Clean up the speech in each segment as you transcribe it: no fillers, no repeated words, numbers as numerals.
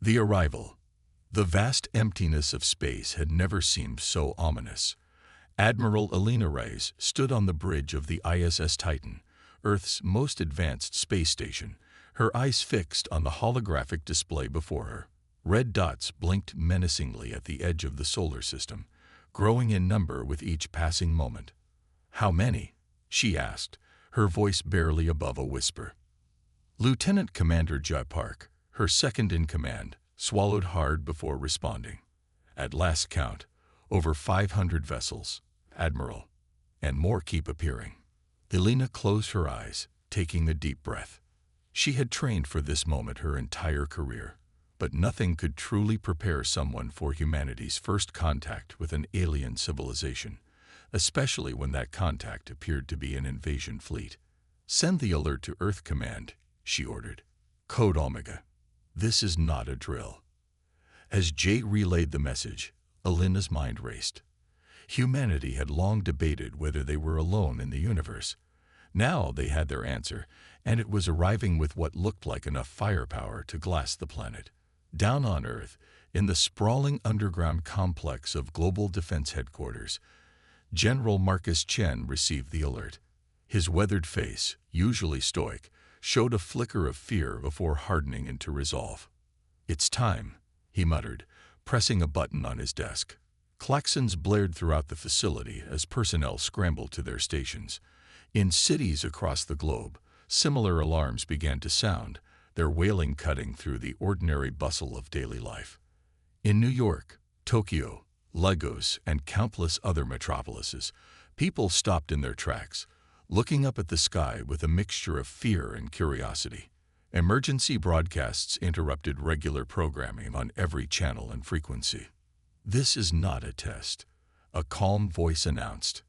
The arrival. The vast emptiness of space had never seemed so ominous. Admiral Elena Reyes stood on the bridge of the ISS Titan, Earth's most advanced space station, her eyes fixed on the holographic display before her. Red dots blinked menacingly at the edge of the solar system, growing in number with each passing moment. "How many?" she asked, her voice barely above a whisper. Lieutenant Commander Jai Park, her second-in-command, swallowed hard before responding. "At last count, over 500 vessels, Admiral, and more keep appearing." Elena closed her eyes, taking a deep breath. She had trained for this moment her entire career, but nothing could truly prepare someone for humanity's first contact with an alien civilization, especially when that contact appeared to be an invasion fleet. "Send the alert to Earth Command," she ordered. "Code Omega. This is not a drill." As Jay relayed the message, Elena's mind raced. Humanity had long debated whether they were alone in the universe. Now they had their answer, and it was arriving with what looked like enough firepower to glass the planet. Down on Earth, in the sprawling underground complex of Global Defense Headquarters, General Marcus Chen received the alert. His weathered face, usually stoic, showed a flicker of fear before hardening into resolve. "It's time," he muttered, pressing a button on his desk. Klaxons blared throughout the facility as personnel scrambled to their stations. In cities across the globe, similar alarms began to sound, their wailing cutting through the ordinary bustle of daily life. In New York, Tokyo, Lagos, and countless other metropolises, people stopped in their tracks, looking up at the sky with a mixture of fear and curiosity. Emergency broadcasts interrupted regular programming on every channel and frequency. "This is not a test," a calm voice announced.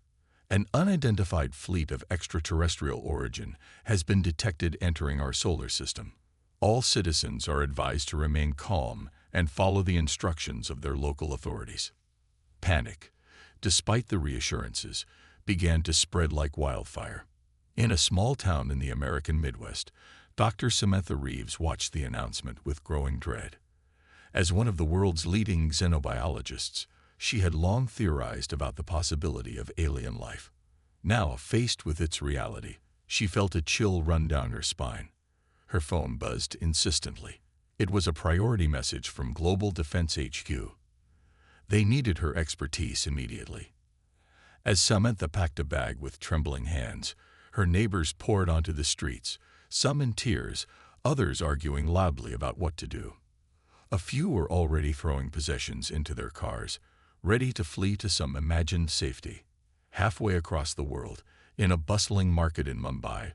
"An unidentified fleet of extraterrestrial origin has been detected entering our solar system. All citizens are advised to remain calm and follow the instructions of their local authorities." Panic, despite the reassurances, began to spread like wildfire. In a small town in the American Midwest, Dr. Samantha Reeves watched the announcement with growing dread. As one of the world's leading xenobiologists, she had long theorized about the possibility of alien life. Now, faced with its reality, she felt a chill run down her spine. Her phone buzzed insistently. It was a priority message from Global Defense HQ. They needed her expertise immediately. As Samantha packed a bag with trembling hands, her neighbors poured onto the streets, some in tears, others arguing loudly about what to do. A few were already throwing possessions into their cars, ready to flee to some imagined safety. Halfway across the world, in a bustling market in Mumbai,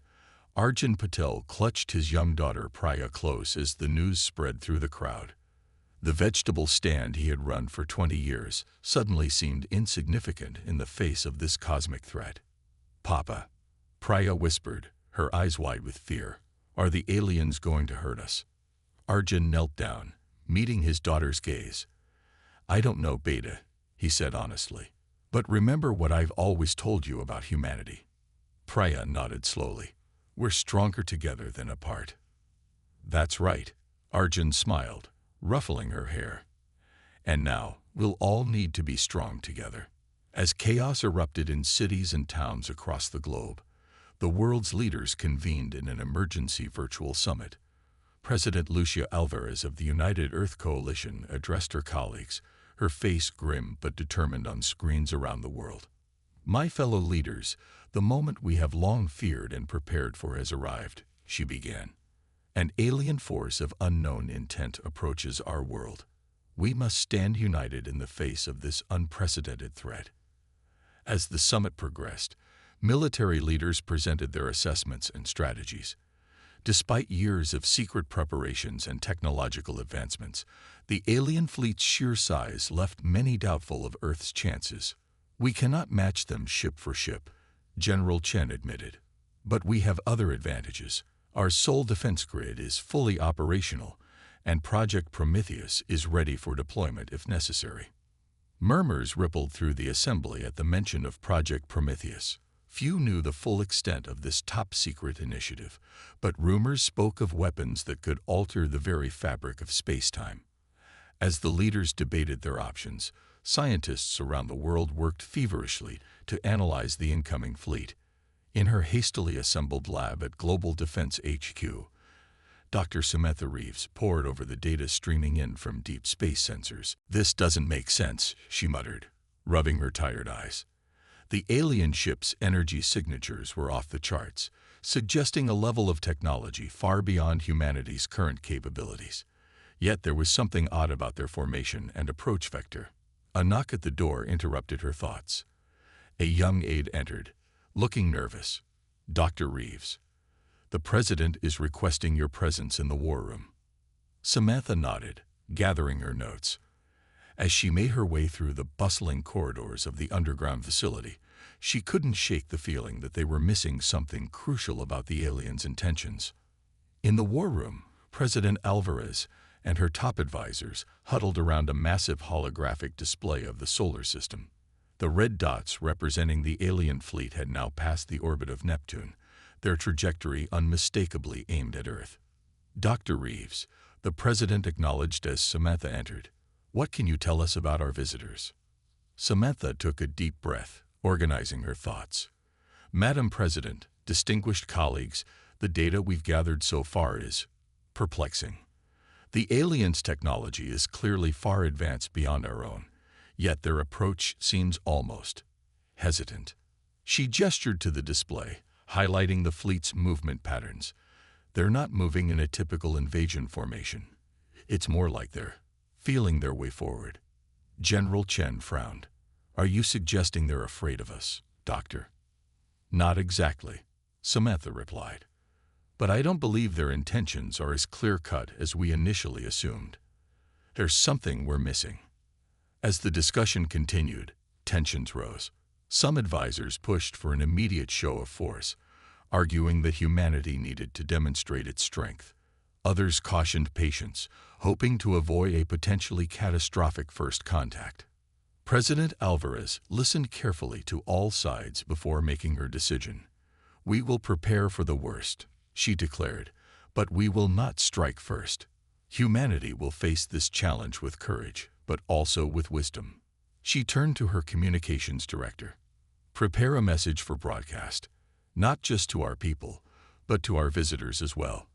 Arjun Patel clutched his young daughter Priya close as the news spread through the crowd. The vegetable stand he had run for 20 years suddenly seemed insignificant in the face of this cosmic threat. "Papa," Priya whispered, her eyes wide with fear, "are the aliens going to hurt us?" Arjun knelt down, meeting his daughter's gaze. "I don't know, Beta," he said honestly. "But remember what I've always told you about humanity." Priya nodded slowly. "We're stronger together than apart." "That's right," Arjun smiled, ruffling her hair. "And now, we'll all need to be strong together." As chaos erupted in cities and towns across the globe, the world's leaders convened in an emergency virtual summit. President Lucia Alvarez of the United Earth Coalition addressed her colleagues, her face grim but determined on screens around the world. "My fellow leaders, the moment we have long feared and prepared for has arrived," she began. "An alien force of unknown intent approaches our world. We must stand united in the face of this unprecedented threat." As the summit progressed, military leaders presented their assessments and strategies. Despite years of secret preparations and technological advancements, the alien fleet's sheer size left many doubtful of Earth's chances. "We cannot match them ship for ship," General Chen admitted. "But we have other advantages. Our sole defense grid is fully operational, and Project Prometheus is ready for deployment if necessary." Murmurs rippled through the assembly at the mention of Project Prometheus. Few knew the full extent of this top-secret initiative, but rumors spoke of weapons that could alter the very fabric of space-time. As the leaders debated their options, scientists around the world worked feverishly to analyze the incoming fleet. In her hastily assembled lab at Global Defense HQ, Dr. Samantha Reeves pored over the data streaming in from deep space sensors. "This doesn't make sense," she muttered, rubbing her tired eyes. The alien ship's energy signatures were off the charts, suggesting a level of technology far beyond humanity's current capabilities. Yet there was something odd about their formation and approach vector. A knock at the door interrupted her thoughts. A young aide entered, looking nervous. "Dr. Reeves, the President is requesting your presence in the war room." Samantha nodded, gathering her notes. As she made her way through the bustling corridors of the underground facility, she couldn't shake the feeling that they were missing something crucial about the aliens' intentions. In the war room, President Alvarez and her top advisors huddled around a massive holographic display of the solar system. The red dots representing the alien fleet had now passed the orbit of Neptune, their trajectory unmistakably aimed at Earth. "Dr. Reeves," the President acknowledged as Samantha entered. "What can you tell us about our visitors?" Samantha took a deep breath, organizing her thoughts. "Madam President, distinguished colleagues, the data we've gathered so far is perplexing. The aliens' technology is clearly far advanced beyond our own, yet their approach seems almost hesitant." She gestured to the display, highlighting the fleet's movement patterns. "They're not moving in a typical invasion formation. It's more like they're feeling their way forward." General Chen frowned. "Are you suggesting they're afraid of us, Doctor?" "Not exactly," Samantha replied. "But I don't believe their intentions are as clear-cut as we initially assumed. There's something we're missing." As the discussion continued, tensions rose. Some advisors pushed for an immediate show of force, arguing that humanity needed to demonstrate its strength. Others cautioned patience, hoping to avoid a potentially catastrophic first contact. President Alvarez listened carefully to all sides before making her decision. "We will prepare for the worst," she declared, "but we will not strike first. Humanity will face this challenge with courage, but also with wisdom." She turned to her communications director. "Prepare a message for broadcast, not just to our people, but to our visitors as well.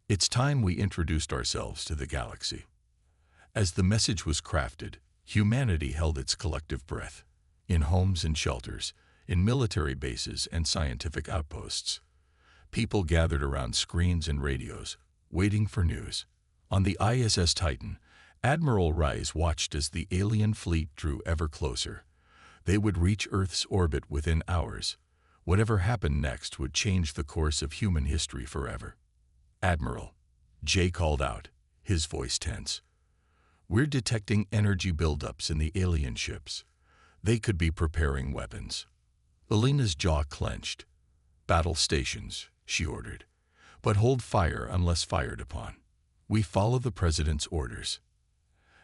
It's time we introduced ourselves to the galaxy." As the message was crafted, humanity held its collective breath. In homes and shelters, in military bases and scientific outposts, people gathered around screens and radios, waiting for news. On the ISS Titan, Admiral Rice watched as the alien fleet drew ever closer. They would reach Earth's orbit within hours. Whatever happened next would change the course of human history forever. "Admiral," Jay called out, his voice tense. "We're detecting energy buildups in the alien ships. They could be preparing weapons." Alina's jaw clenched. "Battle stations," she ordered, "but hold fire unless fired upon. We follow the President's orders."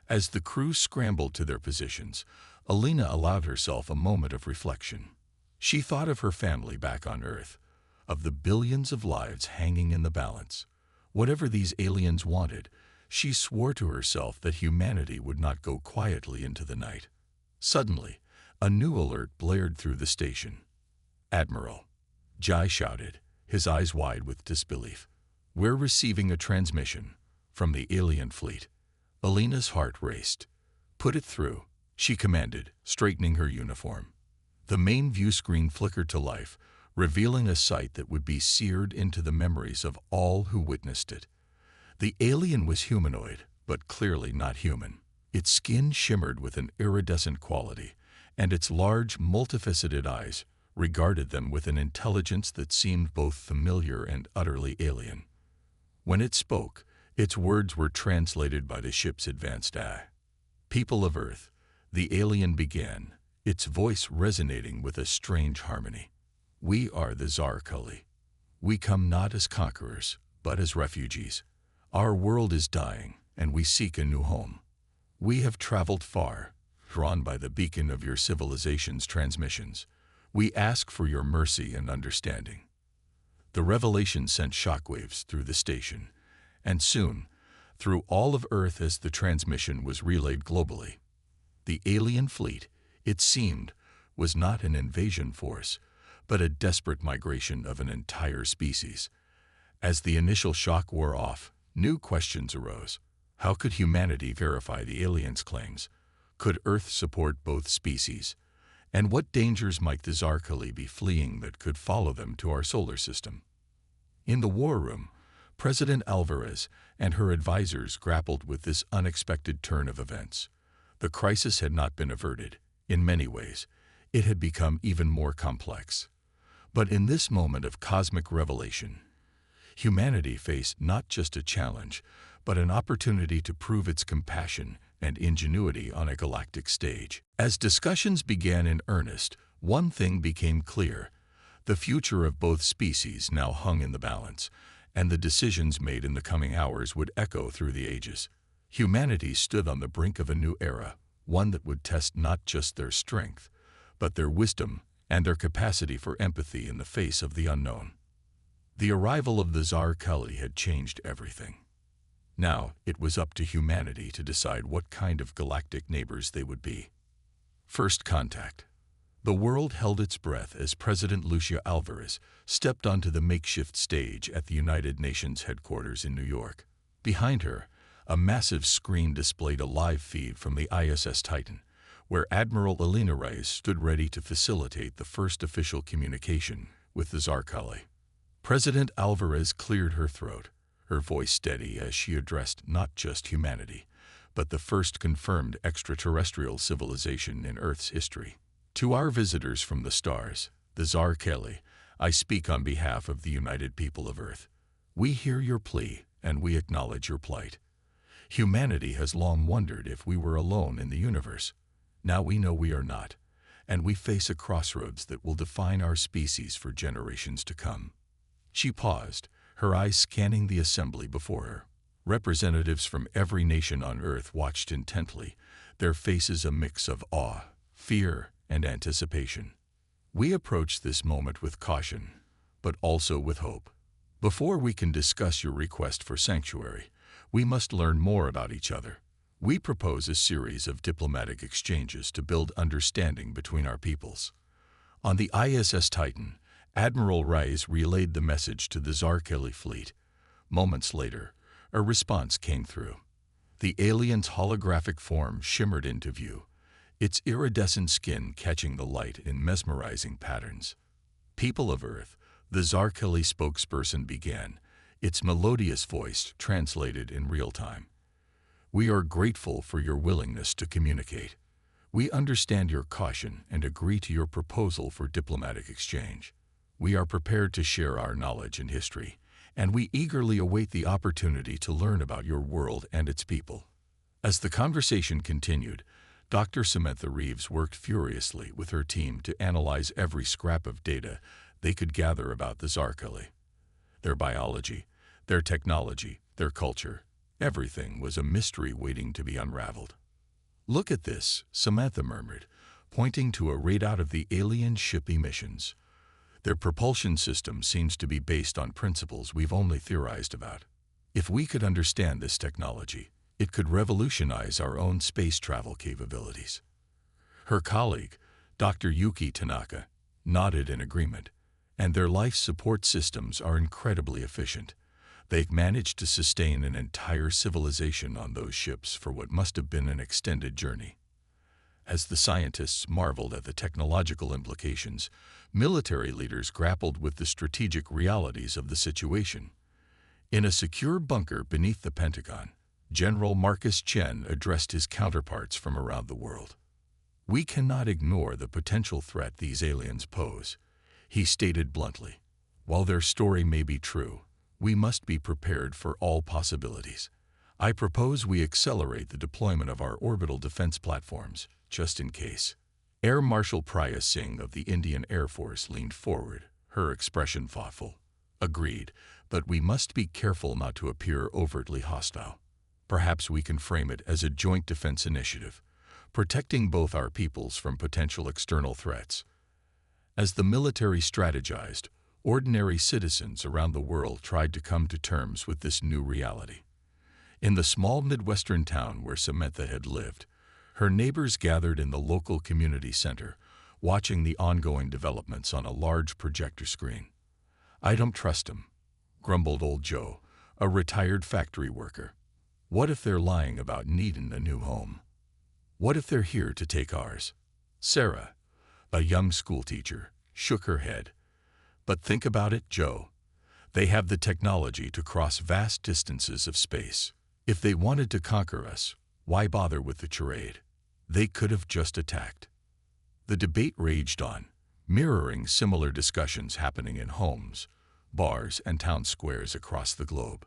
As the crew scrambled to their positions, Alina allowed herself a moment of reflection. She thought of her family back on Earth, of the billions of lives hanging in the balance. Whatever these aliens wanted, she swore to herself that humanity would not go quietly into the night. Suddenly, a new alert blared through the station. "Admiral," Jai shouted, his eyes wide with disbelief. "We're receiving a transmission from the alien fleet." Alina's heart raced. "Put it through," she commanded, straightening her uniform. The main view screen flickered to life, revealing a sight that would be seared into the memories of all who witnessed it. The alien was humanoid, but clearly not human. Its skin shimmered with an iridescent quality, and its large, multifaceted eyes regarded them with an intelligence that seemed both familiar and utterly alien. When it spoke, its words were translated by the ship's advanced AI. "People of Earth," the alien began, its voice resonating with a strange harmony. "We are the Zarkuli. We come not as conquerors, but as refugees. Our world is dying, and we seek a new home. We have traveled far, drawn by the beacon of your civilization's transmissions. We ask for your mercy and understanding." The revelation sent shockwaves through the station, and soon, through all of Earth as the transmission was relayed globally. The alien fleet, it seemed, was not an invasion force, but a desperate migration of an entire species. As the initial shock wore off, new questions arose. How could humanity verify the aliens' claims? Could Earth support both species? And what dangers might the Zarkali be fleeing that could follow them to our solar system? In the war room, President Alvarez and her advisors grappled with this unexpected turn of events. The crisis had not been averted. In many ways, it had become even more complex. But in this moment of cosmic revelation, humanity faced not just a challenge, but an opportunity to prove its compassion and ingenuity on a galactic stage. As discussions began in earnest, one thing became clear. The future of both species now hung in the balance, and the decisions made in the coming hours would echo through the ages. Humanity stood on the brink of a new era, one that would test not just their strength, but their wisdom and their capacity for empathy in the face of the unknown. The arrival of the Zarkali had changed everything. Now it was up to humanity to decide what kind of galactic neighbors they would be. First contact. The world held its breath as President Lucia Alvarez stepped onto the makeshift stage at the United Nations headquarters in New York. Behind her, a massive screen displayed a live feed from the ISS Titan, where Admiral Alina Reyes stood ready to facilitate the first official communication with the Zarkali. President Alvarez cleared her throat, her voice steady as she addressed not just humanity, but the first confirmed extraterrestrial civilization in Earth's history. To our visitors from the stars, the Zarkali, I speak on behalf of the united people of Earth. We hear your plea, and we acknowledge your plight. Humanity has long wondered if we were alone in the universe. Now we know we are not, and we face a crossroads that will define our species for generations to come. She paused, her eyes scanning the assembly before her. Representatives from every nation on Earth watched intently, their faces a mix of awe, fear, and anticipation. We approach this moment with caution, but also with hope. Before we can discuss your request for sanctuary, we must learn more about each other. We propose a series of diplomatic exchanges to build understanding between our peoples. On the ISS Titan, Admiral Reyes relayed the message to the Zarkali fleet. Moments later, a response came through. The alien's holographic form shimmered into view, its iridescent skin catching the light in mesmerizing patterns. People of Earth, the Zarkali spokesperson began, its melodious voice translated in real time. We are grateful for your willingness to communicate. We understand your caution and agree to your proposal for diplomatic exchange. We are prepared to share our knowledge and history, and we eagerly await the opportunity to learn about your world and its people. As the conversation continued, Dr. Samantha Reeves worked furiously with her team to analyze every scrap of data they could gather about the Zarkali. Their biology, their technology, their culture, everything was a mystery waiting to be unraveled. Look at this, Samantha murmured, pointing to a readout of the alien ship emissions. Their propulsion system seems to be based on principles we've only theorized about. If we could understand this technology, it could revolutionize our own space travel capabilities. Her colleague, Dr. Yuki Tanaka, nodded in agreement, and their life support systems are incredibly efficient. They've managed to sustain an entire civilization on those ships for what must have been an extended journey. As the scientists marveled at the technological implications, military leaders grappled with the strategic realities of the situation. In a secure bunker beneath the Pentagon, General Marcus Chen addressed his counterparts from around the world. We cannot ignore the potential threat these aliens pose, he stated bluntly. While their story may be true, we must be prepared for all possibilities. I propose we accelerate the deployment of our orbital defense platforms, just in case. Air Marshal Priya Singh of the Indian Air Force leaned forward, her expression thoughtful. Agreed, but we must be careful not to appear overtly hostile. Perhaps we can frame it as a joint defense initiative, protecting both our peoples from potential external threats. As the military strategized, ordinary citizens around the world tried to come to terms with this new reality. In the small Midwestern town where Samantha had lived, her neighbors gathered in the local community center, watching the ongoing developments on a large projector screen. "I don't trust 'em," grumbled old Joe, a retired factory worker. "What if they're lying about needing a new home? What if they're here to take ours?" Sarah, a young schoolteacher, shook her head. "But think about it, Joe. They have the technology to cross vast distances of space. If they wanted to conquer us, why bother with the charade? They could have just attacked." The debate raged on, mirroring similar discussions happening in homes, bars, and town squares across the globe.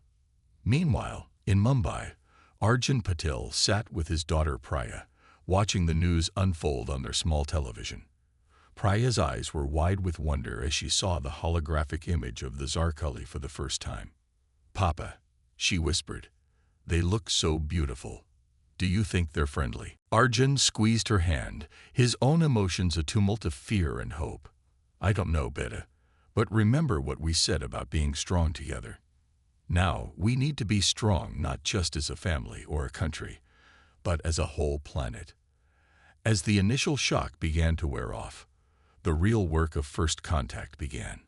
Meanwhile, in Mumbai, Arjun Patel sat with his daughter Priya, watching the news unfold on their small television. Priya's eyes were wide with wonder as she saw the holographic image of the Zarkali for the first time. "Papa," she whispered, "they look so beautiful. Do you think they're friendly?" Arjun squeezed her hand, his own emotions a tumult of fear and hope. "I don't know, beta, but remember what we said about being strong together. Now, we need to be strong not just as a family or a country, but as a whole planet." As the initial shock began to wear off, the real work of first contact began.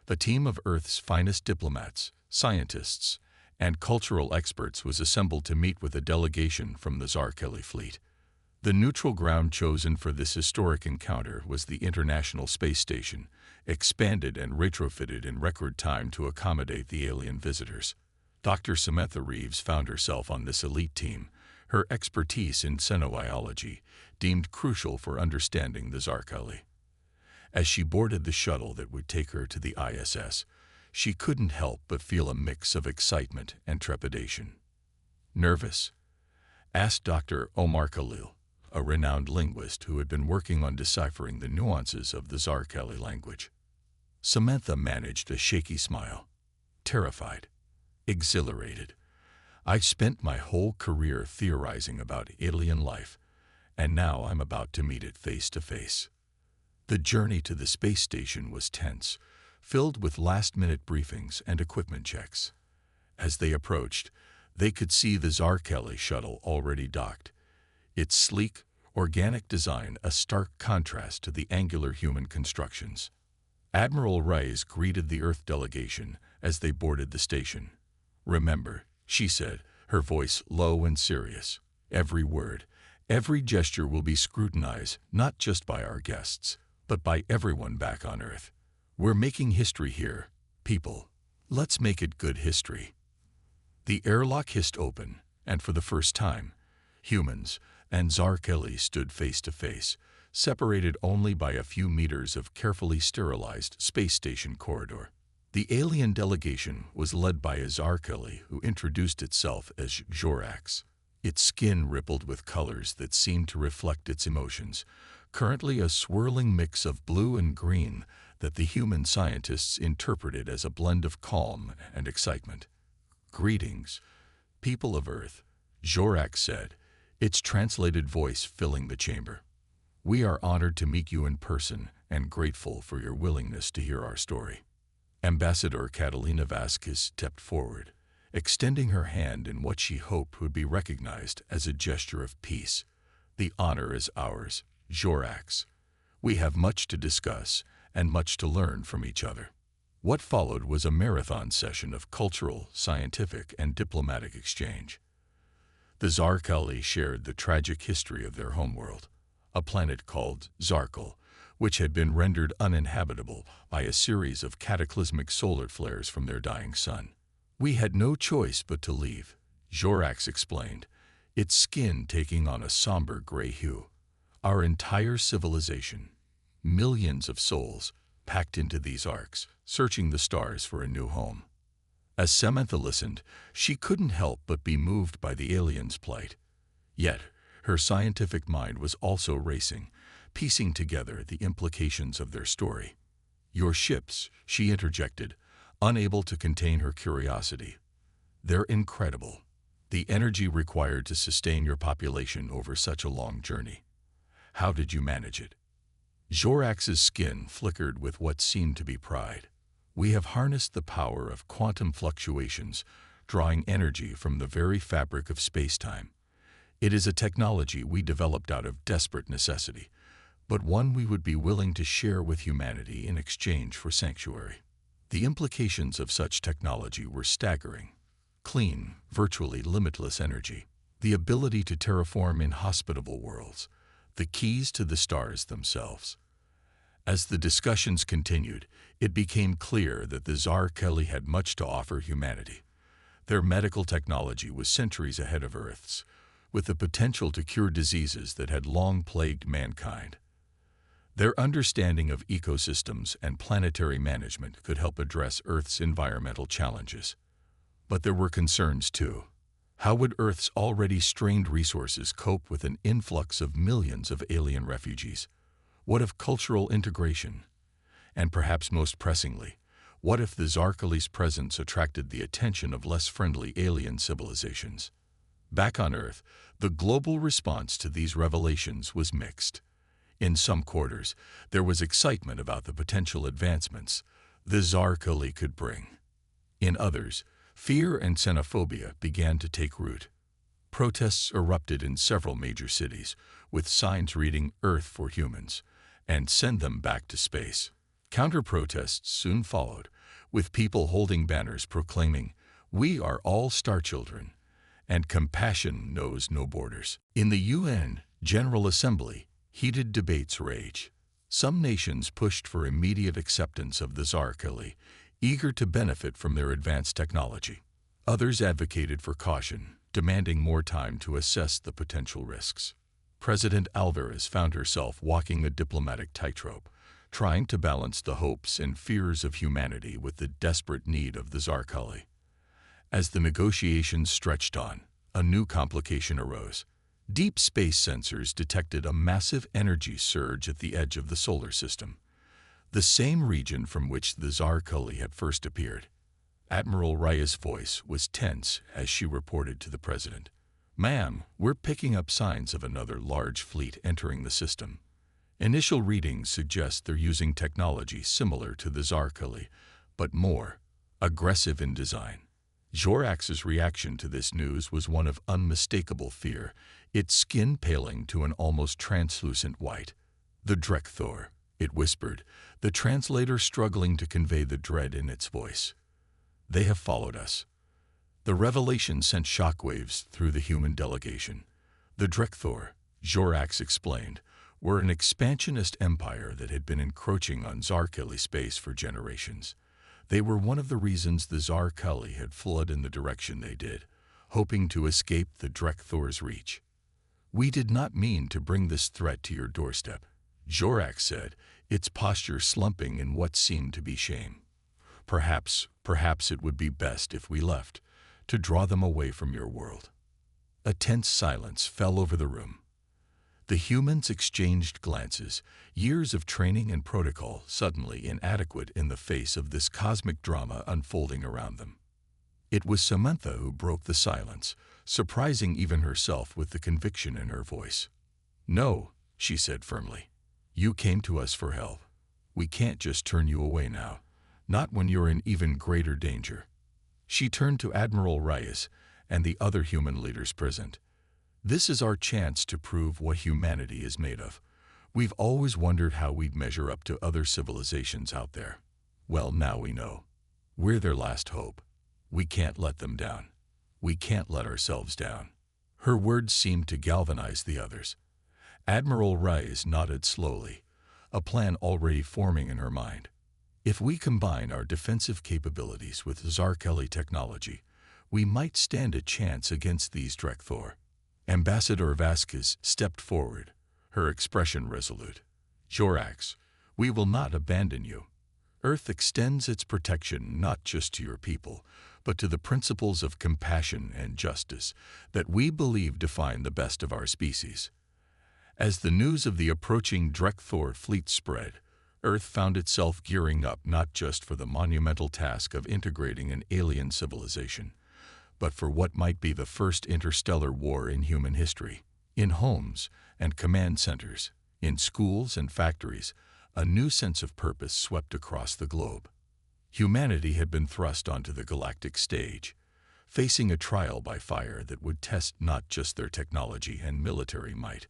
The team of Earth's finest diplomats, scientists, and cultural experts was assembled to meet with a delegation from the Zarkali fleet. The neutral ground chosen for this historic encounter was the International Space Station, expanded and retrofitted in record time to accommodate the alien visitors. Dr. Samantha Reeves found herself on this elite team, her expertise in xenobiology deemed crucial for understanding the Zarkali. As she boarded the shuttle that would take her to the ISS, she couldn't help but feel a mix of excitement and trepidation. "Nervous?" asked Dr. Omar Khalil, a renowned linguist who had been working on deciphering the nuances of the Zarkali language. Samantha managed a shaky smile. "Terrified. Exhilarated. I've spent my whole career theorizing about alien life, and now I'm about to meet it face to face." The journey to the space station was tense, filled with last-minute briefings and equipment checks. As they approached, they could see the Zarkali shuttle already docked, its sleek, organic design a stark contrast to the angular human constructions. Admiral Reyes greeted the Earth delegation as they boarded the station. "Remember," she said, her voice low and serious, "every word, every gesture will be scrutinized not just by our guests, but by everyone back on Earth. We're making history here, people. Let's make it good history." The airlock hissed open, and for the first time, humans and Zarkali stood face to face, separated only by a few meters of carefully sterilized space station corridor. The alien delegation was led by a Zarkali who introduced itself as Jorax. Its skin rippled with colors that seemed to reflect its emotions, currently a swirling mix of blue and green that the human scientists interpreted as a blend of calm and excitement. "Greetings, people of Earth," Jorax said, its translated voice filling the chamber. "We are honored to meet you in person and grateful for your willingness to hear our story." Ambassador Catalina Vasquez stepped forward, extending her hand in what she hoped would be recognized as a gesture of peace. "The honor is ours, Jorax. We have much to discuss and much to learn from each other." What followed was a marathon session of cultural, scientific, and diplomatic exchange. The Zarkali shared the tragic history of their homeworld, a planet called Zarkal, which had been rendered uninhabitable by a series of cataclysmic solar flares from their dying sun. "We had no choice but to leave," Jorax explained, its skin taking on a somber gray hue. "Our entire civilization, millions of souls, packed into these arcs, searching the stars for a new home." As Samantha listened, she couldn't help but be moved by the aliens' plight. Yet, her scientific mind was also racing, piecing together the implications of their story. "Your ships," she interjected, unable to contain her curiosity. "They're incredible. The energy required to sustain your population over such a long journey. How did you manage it?" Jorax's skin flickered with what seemed to be pride. "We have harnessed the power of quantum fluctuations, drawing energy from the very fabric of space-time. It is a technology we developed out of desperate necessity, but one we would be willing to share with humanity in exchange for sanctuary. The implications of such technology were staggering. Clean, virtually limitless energy, the ability to terraform inhospitable worlds, the keys to the stars themselves. As the discussions continued, it became clear that the Zarkeli had much to offer humanity. Their medical technology was centuries ahead of Earth's, with the potential to cure diseases that had long plagued mankind. Their understanding of ecosystems and planetary management could help address Earth's environmental challenges. But there were concerns too. How would Earth's already strained resources cope with an influx of millions of alien refugees? What of cultural integration? And perhaps most pressingly, what if the Zarkeli's presence attracted the attention of less friendly alien civilizations? Back on Earth, the global response to these revelations was mixed. In some quarters, there was excitement about the potential advancements the Zarkeli could bring. In others, fear and xenophobia began to take root. Protests erupted in several major cities, with signs reading "Earth for Humans" and "Send them back to space." Counter-protests soon followed, with people holding banners proclaiming, "We are all star children," and "Compassion knows no borders." In the UN General Assembly, heated debates rage. Some nations pushed for immediate acceptance of the Zarkeli, eager to benefit from their advanced technology. Others advocated for caution, demanding more time to assess the potential risks. President Alvarez found herself walking a diplomatic tightrope, trying to balance the hopes and fears of humanity with the desperate need of the Zarkeli. As the negotiations stretched on, a new complication arose. Deep space sensors detected a massive energy surge at the edge of the solar system, the same region from which the Zarkeli had first appeared. Admiral Raya's voice was tense as she reported to the president. "Ma'am, we're picking up signs of another large fleet entering the system. Initial readings suggest they're using technology similar to the Zarkeli, but more aggressive in design." Jorax's reaction to this news was one of unmistakable fear, its skin paling to an almost translucent white. "The Drekthor," it whispered, the translator struggling to convey the dread in its voice. "They have followed us." The revelation sent shockwaves through the human delegation. The Drekthor, Jorax explained, were an expansionist empire that had been encroaching on Zarkeli space for generations. They were one of the reasons the Zarkeli had fled in the direction they did, hoping to escape the Drekthor's reach. "We did not mean to bring this threat to your doorstep," Jorax said, its posture slumping in what seemed to be shame. Perhaps it would be best if we left, to draw them away from your world." A tense silence fell over the room. The humans exchanged glances, years of training and protocol suddenly inadequate in the face of this cosmic drama unfolding around them. It was Samantha who broke the silence, surprising even herself with the conviction in her voice. "No," she said firmly. "You came to us for help. We can't just turn you away now, not when you're in even greater danger." She turned to Admiral Reyes and the other human leaders present. "This is our chance to prove what humanity is made of. We've always wondered how we'd measure up to other civilizations out there. Well, now we know. We're their last hope. We can't let them down. We can't let ourselves down." Her words seemed to galvanize the others. Admiral Reyes nodded slowly, a plan already forming in her mind. "If we combine our defensive capabilities with Zarkeli technology, we might stand a chance against these Drekthor." Ambassador Vasquez stepped forward, her expression resolute. "Jorax, we will not abandon you. Earth extends its protection not just to your people, but to the principles of compassion and justice that we believe define the best of our species." As the news of the approaching Drekthor fleet spread, Earth found itself gearing up not just for the monumental task of integrating an alien civilization, but for what might be the first interstellar war in human history. In homes and command centers, in schools and factories, a new sense of purpose swept across the globe. Humanity had been thrust onto the galactic stage, facing a trial by fire that would test not just their technology and military might,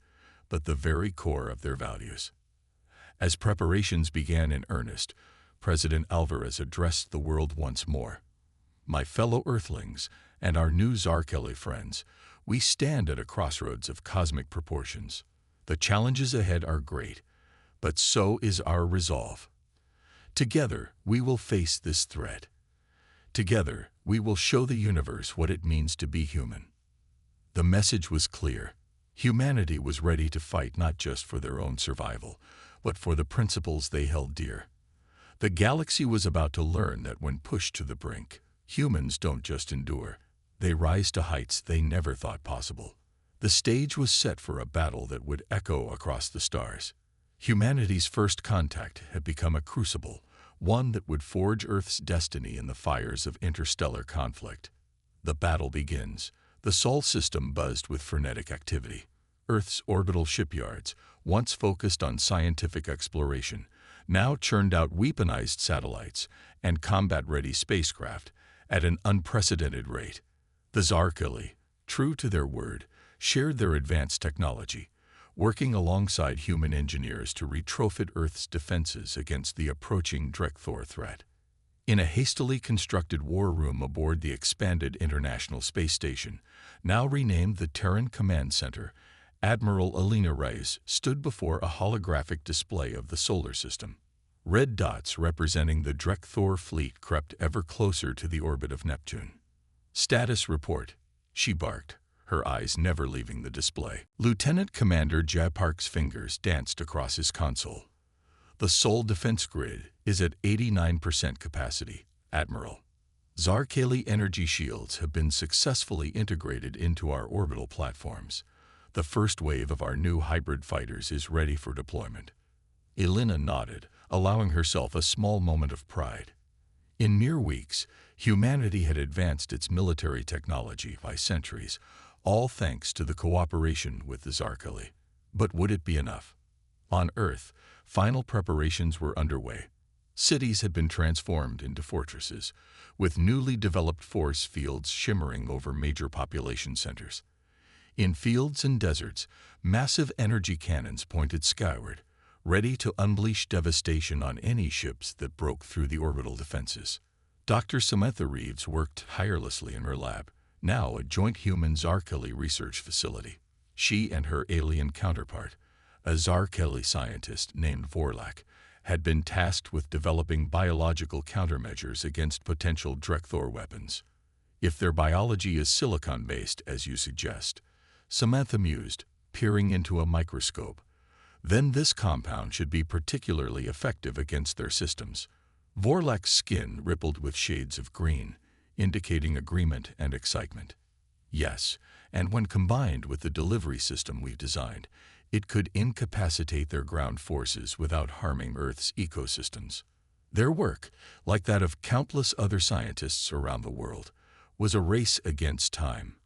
but the very core of their values. As preparations began in earnest, President Alvarez addressed the world once more. "My fellow Earthlings and our new Zarkeli friends, we stand at a crossroads of cosmic proportions. The challenges ahead are great, but so is our resolve. Together, we will face this threat. Together, we will show the universe what it means to be human." The message was clear. Humanity was ready to fight not just for their own survival, but for the principles they held dear. The galaxy was about to learn that when pushed to the brink, humans don't just endure, they rise to heights they never thought possible. The stage was set for a battle that would echo across the stars. Humanity's first contact had become a crucible, one that would forge Earth's destiny in the fires of interstellar conflict. The battle begins. The Sol system buzzed with frenetic activity. Earth's orbital shipyards, once focused on scientific exploration, now churned out weaponized satellites and combat-ready spacecraft at an unprecedented rate. The Zarkeli, true to their word, shared their advanced technology, working alongside human engineers to retrofit Earth's defenses against the approaching Drekthor threat. In a hastily constructed war room aboard the expanded International Space Station, now renamed the Terran Command Center, Admiral Alina Reyes stood before a holographic display of the solar system. Red dots representing the Drekthor fleet crept ever closer to the orbit of Neptune. "Status report," she barked, her eyes never leaving the display. Lieutenant Commander Japark's fingers danced across his console. "The Sol defense grid is at 89% capacity, Admiral. Zarkeli energy shields have been successfully integrated into our orbital platforms. The first wave of our new hybrid fighters is ready for deployment." Elena nodded, allowing herself a small moment of pride. In mere weeks, humanity had advanced its military technology by centuries, all thanks to the cooperation with the Zarkeli. But would it be enough? On Earth, final preparations were underway. Cities had been transformed into fortresses, with newly developed force fields shimmering over major population centers. In fields and deserts, massive energy cannons pointed skyward, ready to unleash devastation on any ships that broke through the orbital defenses. Dr. Samantha Reeves worked tirelessly in her lab, now a joint human Zarkeli research facility. She and her alien counterpart, a Zarkeli scientist named Vorlak, had been tasked with developing biological countermeasures against potential Drekthor weapons. "If their biology is silicon-based, as you suggest," Samantha mused, peering into a microscope, "then this compound should be particularly effective against their systems." Vorlak's skin rippled with shades of green, indicating agreement and excitement. "Yes, and when combined with the delivery system we've designed, it could incapacitate their ground forces without harming Earth's ecosystems." Their work, like that of countless other scientists around the world, was a race against time.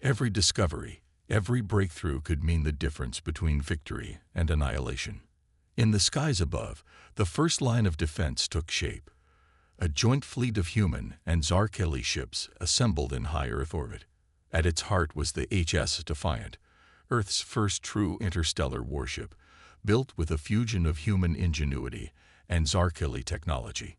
Every discovery, every breakthrough could mean the difference between victory and annihilation. In the skies above, the first line of defense took shape. A joint fleet of human and Zarkeli ships assembled in high Earth orbit. At its heart was the HS Defiant, Earth's first true interstellar warship, built with a fusion of human ingenuity and Zarkeli technology.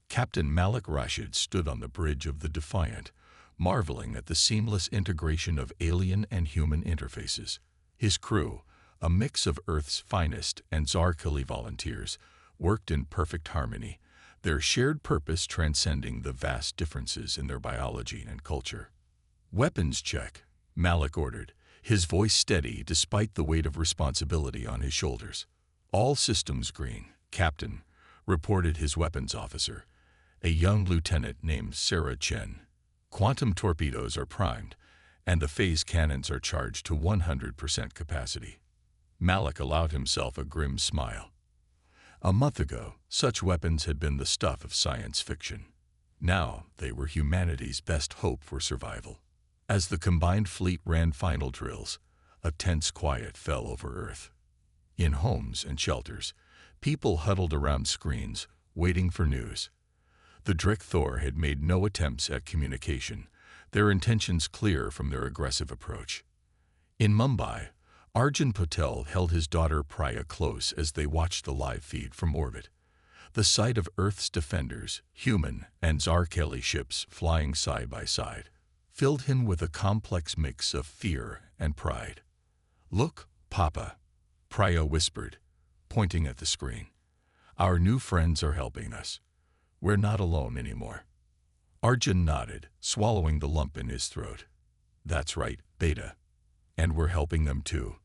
Captain Malik Rashid stood on the bridge of the Defiant, marveling at the seamless integration of alien and human interfaces. His crew, a mix of Earth's finest and Zarkeli volunteers, worked in perfect harmony, their shared purpose transcending the vast differences in their biology and culture. "Weapons check," Malik ordered, his voice steady despite the weight of responsibility on his shoulders. "All systems green, Captain," reported his weapons officer, a young lieutenant named Sarah Chen. "Quantum torpedoes are primed, and the phase cannons are charged to 100% capacity." Malik allowed himself a grim smile. A month ago, such weapons had been the stuff of science fiction. Now they were humanity's best hope for survival. As the combined fleet ran final drills, a tense quiet fell over Earth. In homes and shelters, people huddled around screens, waiting for news. The Drekthor had made no attempts at communication, their intentions clear from their aggressive approach. In Mumbai, Arjun Patel held his daughter Priya close as they watched the live feed from orbit. The sight of Earth's defenders, human and Zarkeli ships flying side by side, filled him with a complex mix of fear and pride. "Look, Papa," Priya whispered, pointing at the screen. "Our new friends are helping us. We're not alone anymore." Arjun nodded, swallowing the lump in his throat. "That's right, Beta. And we're helping them too.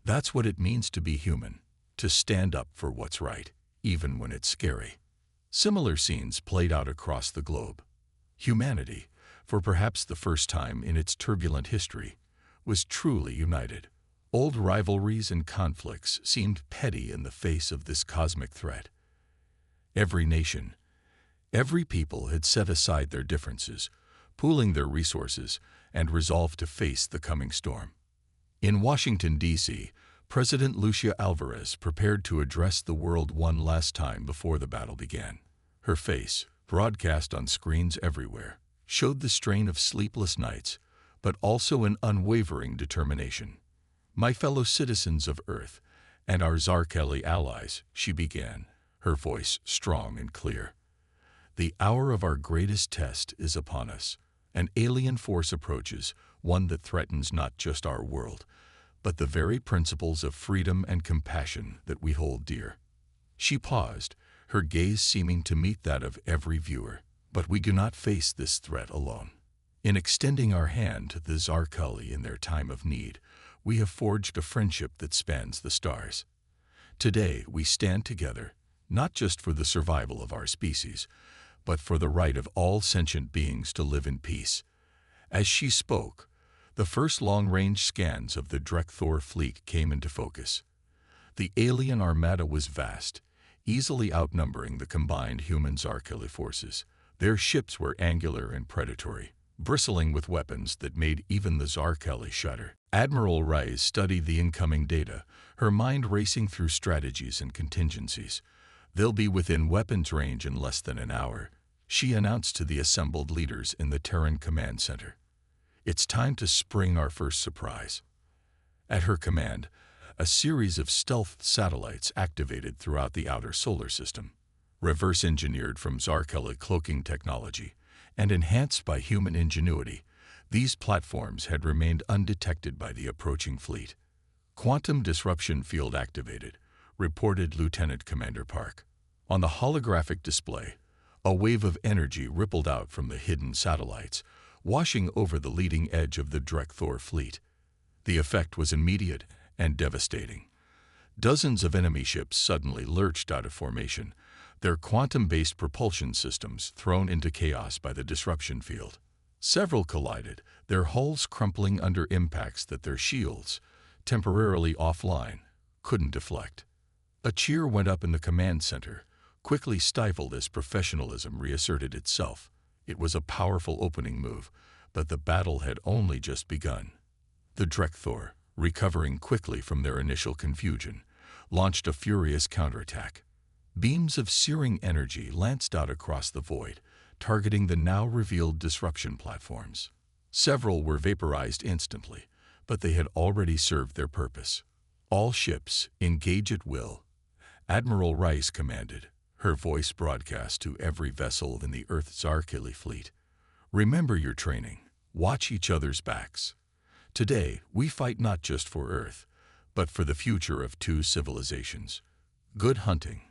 That's what it means to be human, to stand up for what's right, even when it's scary." Similar scenes played out across the globe. Humanity, for perhaps the first time in its turbulent history, was truly united. Old rivalries and conflicts seemed petty in the face of this cosmic threat. Every nation, every people had set aside their differences, pooling their resources, and resolved to face the coming storm. In Washington, D.C., President Lucia Alvarez prepared to address the world one last time before the battle began. Her face, broadcast on screens everywhere, showed the strain of sleepless nights, but also an unwavering determination. "My fellow citizens of Earth and our Zarkeli allies," she began, her voice strong and clear. "The hour of our greatest test is upon us. An alien force approaches, one that threatens not just our world, but the very principles of freedom and compassion that we hold dear." She paused, her gaze seeming to meet that of every viewer. "But we do not face this threat alone. In extending our hand to the Zarkeli in their time of need, we have forged a friendship that spans the stars. Today we stand together, not just for the survival of our species, but for the right of all sentient beings to live in peace." As she spoke, the first long-range scans of the Drekthor fleet came into focus. The alien armada was vast, easily outnumbering the combined human Zarkeli forces. Their ships were angular and predatory, bristling with weapons that made even the Zarkeli shudder. Admiral Rice studied the incoming data, her mind racing through strategies and contingencies. "They'll be within weapons range in less than an hour," she announced to the assembled leaders in the Terran Command Center. "It's time to spring our first surprise." At her command, a series of stealth satellites activated throughout the outer solar system. Reverse-engineered from Zarkeli cloaking technology and enhanced by human ingenuity, these platforms had remained undetected by the approaching fleet. "Quantum disruption field activated," reported Lieutenant Commander Park. On the holographic display, a wave of energy rippled out from the hidden satellites, washing over the leading edge of the Drekthor fleet. The effect was immediate and devastating. Dozens of enemy ships suddenly lurched out of formation, their quantum-based propulsion systems thrown into chaos by the disruption field. Several collided, their hulls crumpling under impacts that their shields, temporarily offline, couldn't deflect. A cheer went up in the command center, quickly stifled as professionalism reasserted itself. It was a powerful opening move, but the battle had only just begun. The Drekthor, recovering quickly from their initial confusion, launched a furious counterattack. Beams of searing energy lanced out across the void, targeting the now revealed disruption platforms. Several were vaporized instantly, but they had already served their purpose. "All ships, engage at will," Admiral Rice commanded, her voice broadcast to every vessel in the Earth Zarkeli fleet. "Remember your training. Watch each other's backs. Today, we fight not just for Earth, but for the future of two civilizations. Good hunting."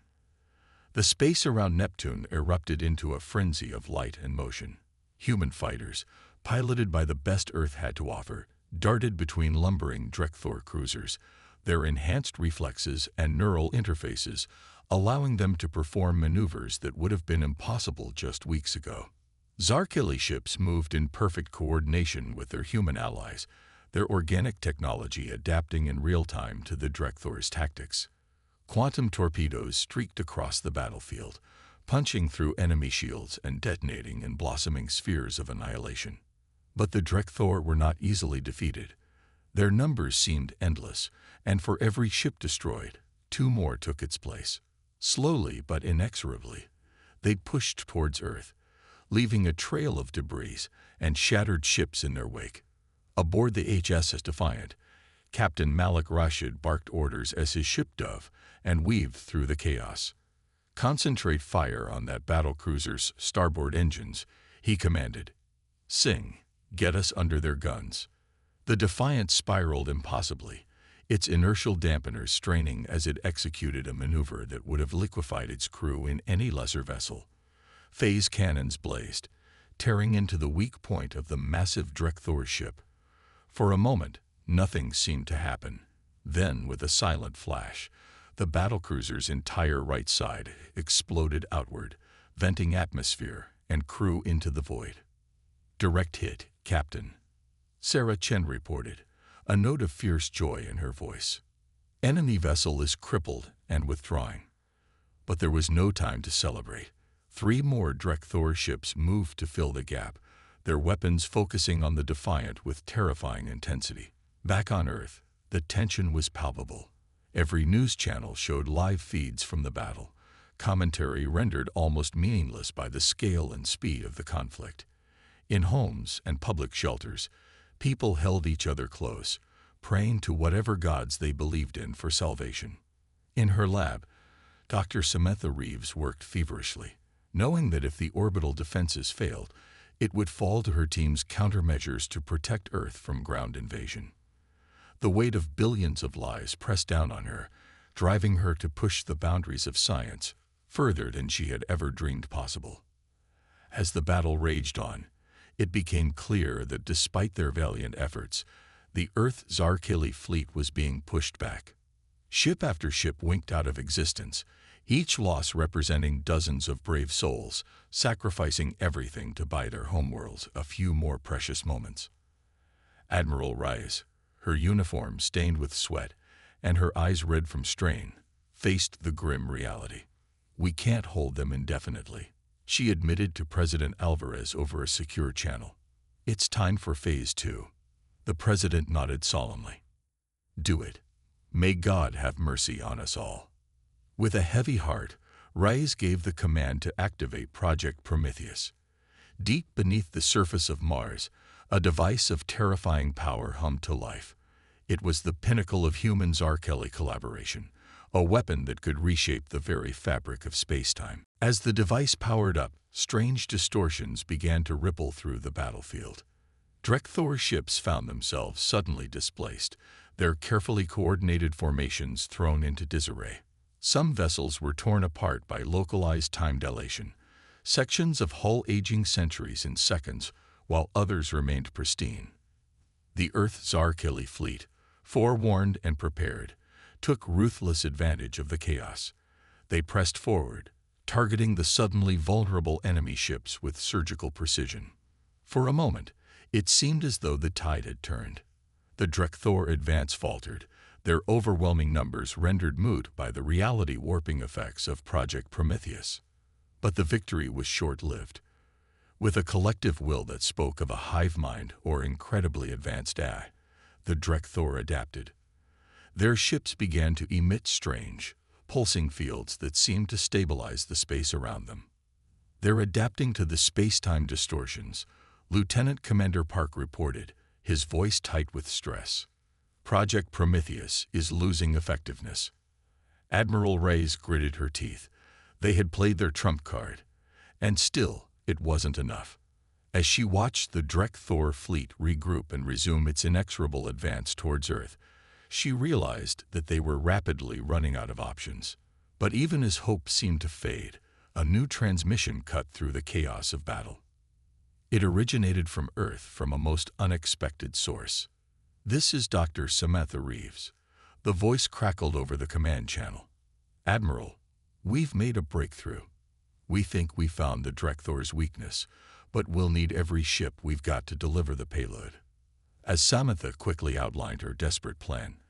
The space around Neptune erupted into a frenzy of light and motion. Human fighters, piloted by the best Earth had to offer, darted between lumbering Drekthor cruisers, their enhanced reflexes and neural interfaces allowing them to perform maneuvers that would have been impossible just weeks ago. Zarkeli ships moved in perfect coordination with their human allies, their organic technology adapting in real time to the Drekthor's tactics. Quantum torpedoes streaked across the battlefield, punching through enemy shields and detonating in blossoming spheres of annihilation. But the Drekthor were not easily defeated. Their numbers seemed endless, and for every ship destroyed, two more took its place. Slowly but inexorably, they pushed towards Earth, leaving a trail of debris and shattered ships in their wake. Aboard the HSS Defiant, Captain Malik Rashid barked orders as his ship dove and weaved through the chaos. "Concentrate fire on that battlecruiser's starboard engines," he commanded. "Sing, get us under their guns." The Defiant spiraled impossibly, its inertial dampeners straining as it executed a maneuver that would have liquefied its crew in any lesser vessel. Phase cannons blazed, tearing into the weak point of the massive Drekthor ship. For a moment, nothing seemed to happen. Then, with a silent flash, the battlecruiser's entire right side exploded outward, venting atmosphere and crew into the void. "Direct hit, Captain," Sarah Chen reported, a note of fierce joy in her voice. "Enemy vessel is crippled and withdrawing." But there was no time to celebrate. 3 more Drekthor ships moved to fill the gap, their weapons focusing on the Defiant with terrifying intensity. Back on Earth, the tension was palpable. Every news channel showed live feeds from the battle, commentary rendered almost meaningless by the scale and speed of the conflict. In homes and public shelters, people held each other close, praying to whatever gods they believed in for salvation. In her lab, Dr. Samantha Reeves worked feverishly, knowing that if the orbital defenses failed, it would fall to her team's countermeasures to protect Earth from ground invasion. The weight of billions of lives pressed down on her, driving her to push the boundaries of science further than she had ever dreamed possible. As the battle raged on, it became clear that despite their valiant efforts, the Earth Zarkeli fleet was being pushed back. Ship after ship winked out of existence, each loss representing dozens of brave souls, sacrificing everything to buy their homeworlds a few more precious moments. Admiral Rice, her uniform stained with sweat and her eyes red from strain, faced the grim reality. "We can't hold them indefinitely," she admitted to President Alvarez over a secure channel. "It's time for Phase 2. The president nodded solemnly. "Do it. May God have mercy on us all." With a heavy heart, Rice gave the command to activate Project Prometheus. Deep beneath the surface of Mars, a device of terrifying power hummed to life. It was the pinnacle of human Zarkeli collaboration, a weapon that could reshape the very fabric of space-time. As the device powered up, strange distortions began to ripple through the battlefield. Drekthor ships found themselves suddenly displaced, their carefully coordinated formations thrown into disarray. Some vessels were torn apart by localized time dilation, sections of hull aging centuries in seconds, while others remained pristine. The Earth Zarkeli fleet, forewarned and prepared, took ruthless advantage of the chaos. They pressed forward, targeting the suddenly vulnerable enemy ships with surgical precision. For a moment, it seemed as though the tide had turned. The Drekthor advance faltered, their overwhelming numbers rendered moot by the reality-warping effects of Project Prometheus. But the victory was short-lived. With a collective will that spoke of a hive mind or incredibly advanced AI, the Drekthor adapted. Their ships began to emit strange, pulsing fields that seemed to stabilize the space around them. "They're adapting to the space-time distortions," Lieutenant Commander Park reported, his voice tight with stress. "Project Prometheus is losing effectiveness." Admiral Reyes gritted her teeth. They had played their trump card, and still it wasn't enough. As she watched the Drekthor fleet regroup and resume its inexorable advance towards Earth, she realized that they were rapidly running out of options. But even as hope seemed to fade, a new transmission cut through the chaos of battle. It originated from Earth from a most unexpected source. "This is Dr. Samantha Reeves." The voice crackled over the command channel. "Admiral, we've made a breakthrough. We think we found the Drekthor's weakness, but we'll need every ship we've got to deliver the payload." As Samantha quickly outlined her desperate plan,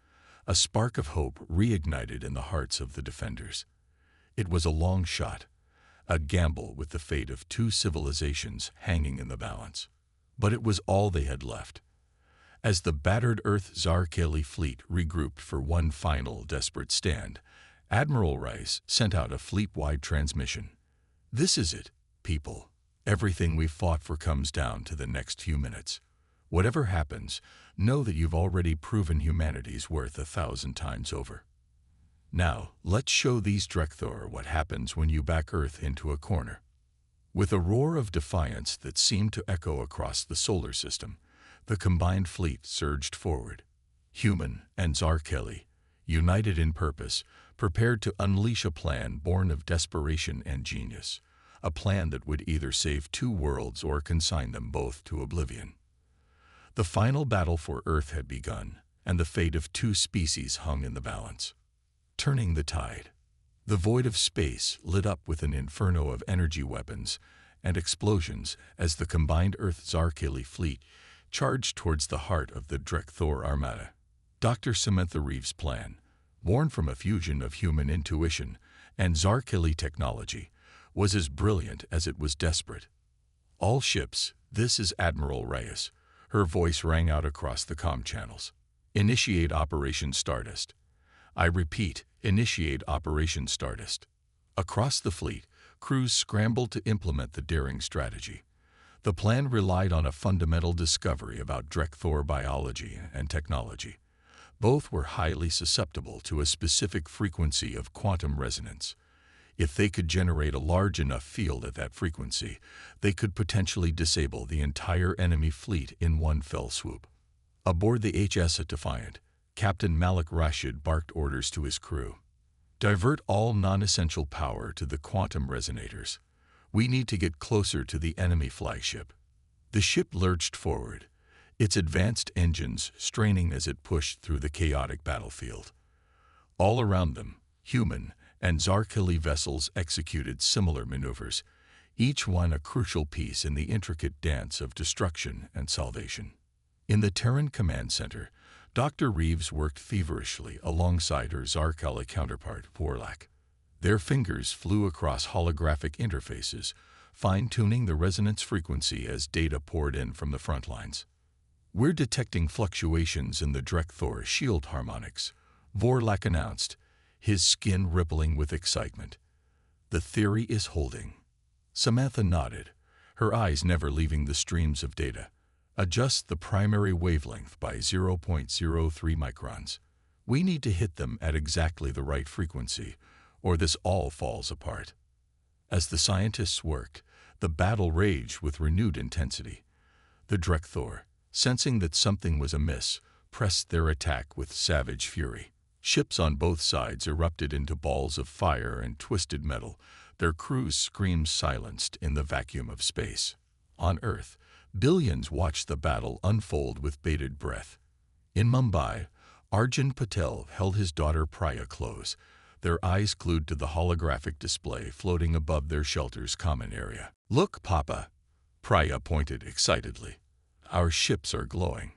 a spark of hope reignited in the hearts of the defenders. It was a long shot, a gamble with the fate of 2 civilizations hanging in the balance. But it was all they had left. As the battered Earth Zarkeli fleet regrouped for one final desperate stand, Admiral Rice sent out a fleet-wide transmission. "This is it, people. Everything we've fought for comes down to the next few minutes. Whatever happens, know that you've already proven humanity's worth 1,000 times over. Now, let's show these Drekthor what happens when you back Earth into a corner. With a roar of defiance that seemed to echo across the solar system, the combined fleet surged forward. Human and Zarkeli, united in purpose, prepared to unleash a plan born of desperation and genius, a plan that would either save two worlds or consign them both to oblivion. The final battle for Earth had begun, and the fate of two species hung in the balance. Turning the tide, the void of space lit up with an inferno of energy weapons and explosions as the combined Earth-Zarkeli fleet charged towards the heart of the Drekthor armada. Dr. Samantha Reeves' plan, born from a fusion of human intuition and Zarkeli technology, was as brilliant as it was desperate. All ships, this is Admiral Reyes. Her voice rang out across the comm channels. Initiate Operation Stardust. I repeat, initiate Operation Stardust. Across the fleet, crews scrambled to implement the daring strategy. The plan relied on a fundamental discovery about Drekthor biology and technology. Both were highly susceptible to a specific frequency of quantum resonance. If they could generate a large enough field at that frequency, they could potentially disable the entire enemy fleet in one fell swoop. Aboard the HSS Defiant, Captain Malik Rashid barked orders to his crew. Divert all non-essential power to the quantum resonators. We need to get closer to the enemy flagship. The ship lurched forward, its advanced engines straining as it pushed through the chaotic battlefield. All around them, human and Zarkeli vessels executed similar maneuvers, each one a crucial piece in the intricate dance of destruction and salvation. In the Terran Command Center, Dr. Reeves worked feverishly alongside her Zarkeli counterpart, Vorlak. Their fingers flew across holographic interfaces, fine-tuning the resonance frequency as data poured in from the front lines. We're detecting fluctuations in the Drekthor shield harmonics, Vorlak announced, his skin rippling with excitement. The theory is holding. Samantha nodded, her eyes never leaving the streams of data. Adjust the primary wavelength by 0.03 microns. We need to hit them at exactly the right frequency, or this all falls apart. As the scientists worked, the battle raged with renewed intensity. The Drekthor, sensing that something was amiss, pressed their attack with savage fury. Ships on both sides erupted into balls of fire and twisted metal, their crews screamed silenced in the vacuum of space. On Earth, billions watched the battle unfold with bated breath. In Mumbai, Arjun Patel held his daughter Priya close, their eyes glued to the holographic display floating above their shelter's common area. "Look, Papa," Priya pointed excitedly. "Our ships are glowing."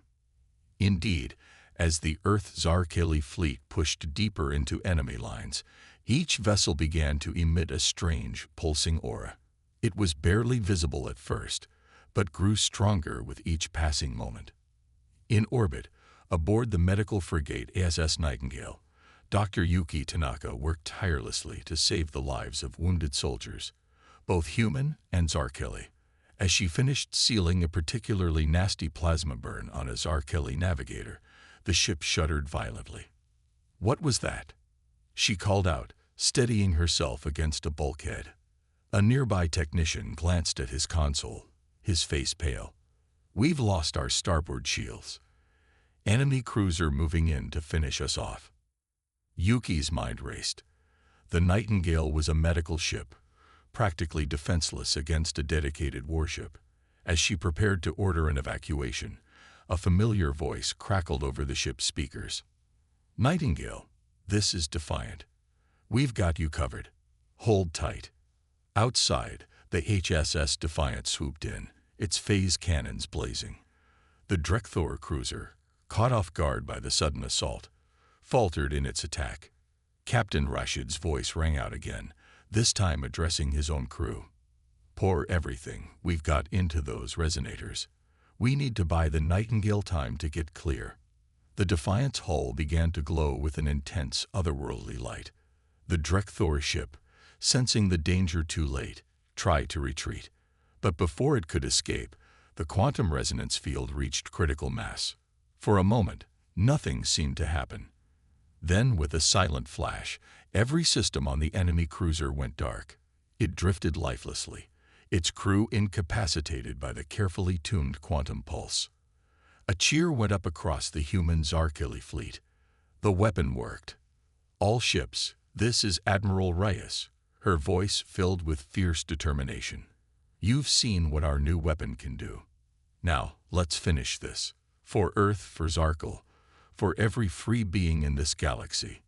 Indeed, as the Earth-Zarkeli fleet pushed deeper into enemy lines, each vessel began to emit a strange, pulsing aura. It was barely visible at first, but grew stronger with each passing moment. In orbit, aboard the medical frigate SS Nightingale, Dr. Yuki Tanaka worked tirelessly to save the lives of wounded soldiers, both human and Zarkeli. As she finished sealing a particularly nasty plasma burn on a Zarkeli navigator, the ship shuddered violently. "What was that?" she called out, steadying herself against a bulkhead. A nearby technician glanced at his console, his face pale. "We've lost our starboard shields. Enemy cruiser moving in to finish us off." Yuki's mind raced. The Nightingale was a medical ship, practically defenseless against a dedicated warship. As she prepared to order an evacuation, a familiar voice crackled over the ship's speakers. "Nightingale, this is Defiant. We've got you covered. Hold tight." Outside, the HSS Defiant swooped in, its phase cannons blazing. The Drekthor cruiser, caught off guard by the sudden assault, faltered in its attack. Captain Rashid's voice rang out again, this time addressing his own crew. "Pour everything we've got into those resonators. We need to buy the Nightingale time to get clear." The Defiant's hull began to glow with an intense, otherworldly light. The Drekthor ship, sensing the danger too late, tried to retreat, But before it could escape, the quantum resonance field reached critical mass. For a moment, nothing seemed to happen. Then, with a silent flash, every system on the enemy cruiser went dark. It drifted lifelessly, its crew incapacitated by the carefully tuned quantum pulse. A cheer went up across the human Zarkili fleet. The weapon worked. All ships, this is Admiral Reyes, her voice filled with fierce determination. You've seen what our new weapon can do. Now, let's finish this. For Earth, for Zarkil, for every free being in this galaxy.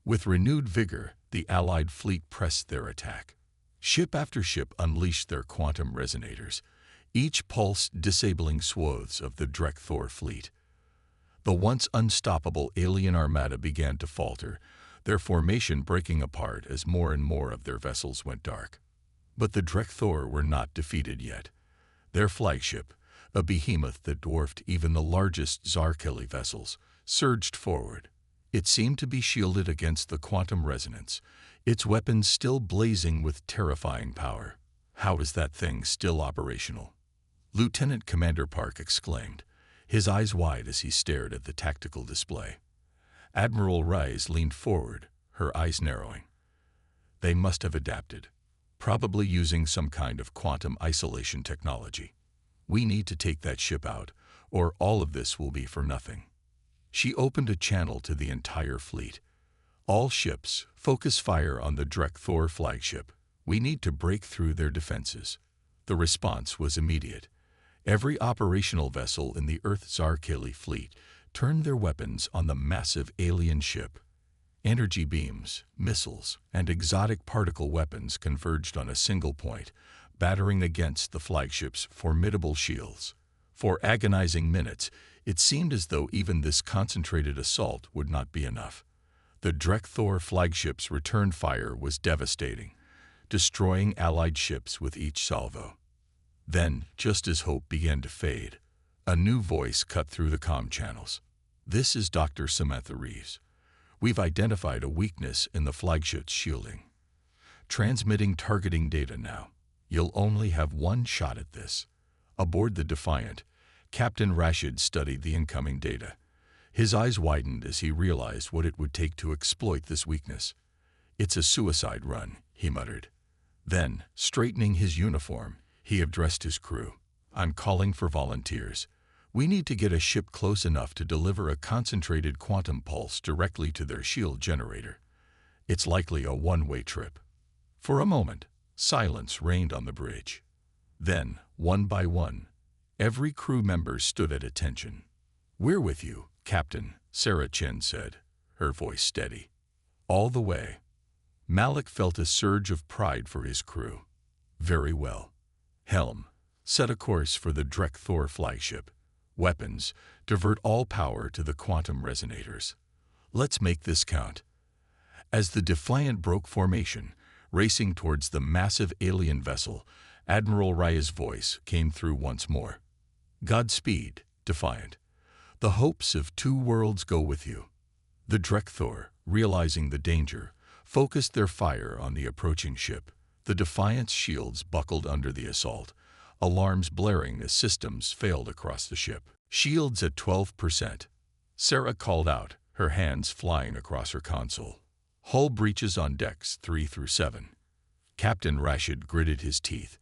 With renewed vigor, the Allied fleet pressed their attack. Ship after ship unleashed their quantum resonators, each pulse disabling swathes of the Drek-Thor fleet. The once unstoppable alien armada began to falter, their formation breaking apart as more and more of their vessels went dark. But the Drek-Thor were not defeated yet. Their flagship, a behemoth that dwarfed even the largest Zarkili vessels, surged forward. It seemed to be shielded against the quantum resonance, its weapons still blazing with terrifying power. How is that thing still operational? Lieutenant Commander Park exclaimed, his eyes wide as he stared at the tactical display. Admiral Reyes leaned forward, her eyes narrowing. They must have adapted, probably using some kind of quantum isolation technology. We need to take that ship out, or all of this will be for nothing. She opened a channel to the entire fleet. All ships, focus fire on the Drek-Thor flagship. We need to break through their defenses. The response was immediate. Every operational vessel in the Earth-Zarkili fleet turned their weapons on the massive alien ship. Energy beams, missiles, and exotic particle weapons converged on a single point, battering against the flagship's formidable shields. For agonizing minutes, it seemed as though even this concentrated assault would not be enough. The Drek-Thor flagship's return fire was devastating, destroying Allied ships with each salvo. Then, just as hope began to fade, a new voice cut through the comm channels. This is Dr. Samantha Reeves. We've identified a weakness in the flagship's shielding. Transmitting targeting data now. You'll only have one shot at this. Aboard the Defiant, Captain Rashid studied the incoming data. His eyes widened as he realized what it would take to exploit this weakness. It's a suicide run, he muttered. Then, straightening his uniform, he addressed his crew. I'm calling for volunteers. We need to get a ship close enough to deliver a concentrated quantum pulse directly to their shield generator. It's likely a one-way trip. For a moment, silence reigned on the bridge. Then, one by one, every crew member stood at attention. We're with you, Captain, Sarah Chen said, her voice steady. All the way. Malik felt a surge of pride for his crew. Very well. Helm, set a course for the Drek-Thor flagship. Weapons, divert all power to the quantum resonators. Let's make this count. As the Defiant broke formation, racing towards the massive alien vessel, Admiral Reyes' voice came through once more. Godspeed, Defiant. The hopes of two worlds go with you. The Drek-Thor, realizing the danger, focused their fire on the approaching ship. The Defiant's shields buckled under the assault, alarms blaring as systems failed across the ship. Shields at 12%. Sarah called out, her hands flying across her console. Hull breaches on decks 3 through 7. Captain Rashid gritted his teeth.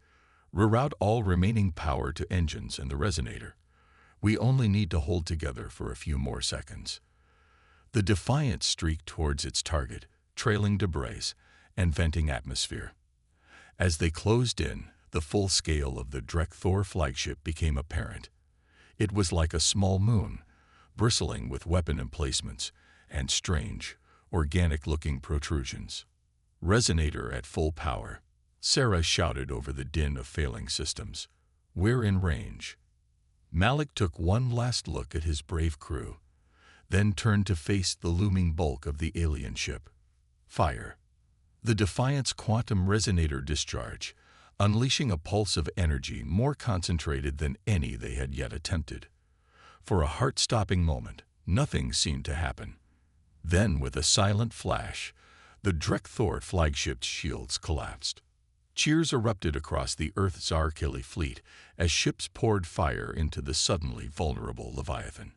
Reroute all remaining power to engines and the resonator. We only need to hold together for a few more seconds. The Defiant streaked towards its target, trailing debris and venting atmosphere. As they closed in, the full scale of the Drek-Thor flagship became apparent. It was like a small moon, bristling with weapon emplacements and strange, organic-looking protrusions. Resonator at full power. Sarah shouted over the din of failing systems. We're in range. Malik took one last look at his brave crew, then turned to face the looming bulk of the alien ship. Fire. The Defiant's quantum resonator discharge, unleashing a pulse of energy more concentrated than any they had yet attempted. For a heart-stopping moment, nothing seemed to happen. Then, with a silent flash, the Drek-Thor flagship's shields collapsed. Cheers erupted across the Earth's Zarkili fleet as ships poured fire into the suddenly vulnerable Leviathan.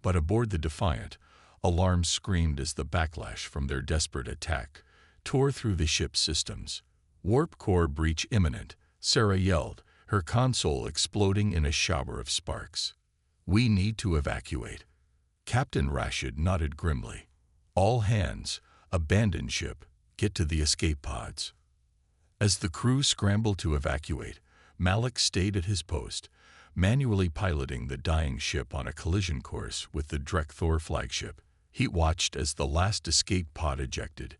But aboard the Defiant, alarms screamed as the backlash from their desperate attack tore through the ship's systems. "Warp core breach imminent," Sarah yelled, her console exploding in a shower of sparks. "We need to evacuate." Captain Rashid nodded grimly. "All hands, abandon ship, get to the escape pods." As the crew scrambled to evacuate, Malik stayed at his post, manually piloting the dying ship on a collision course with the Drekthor flagship. He watched as the last escape pod ejected,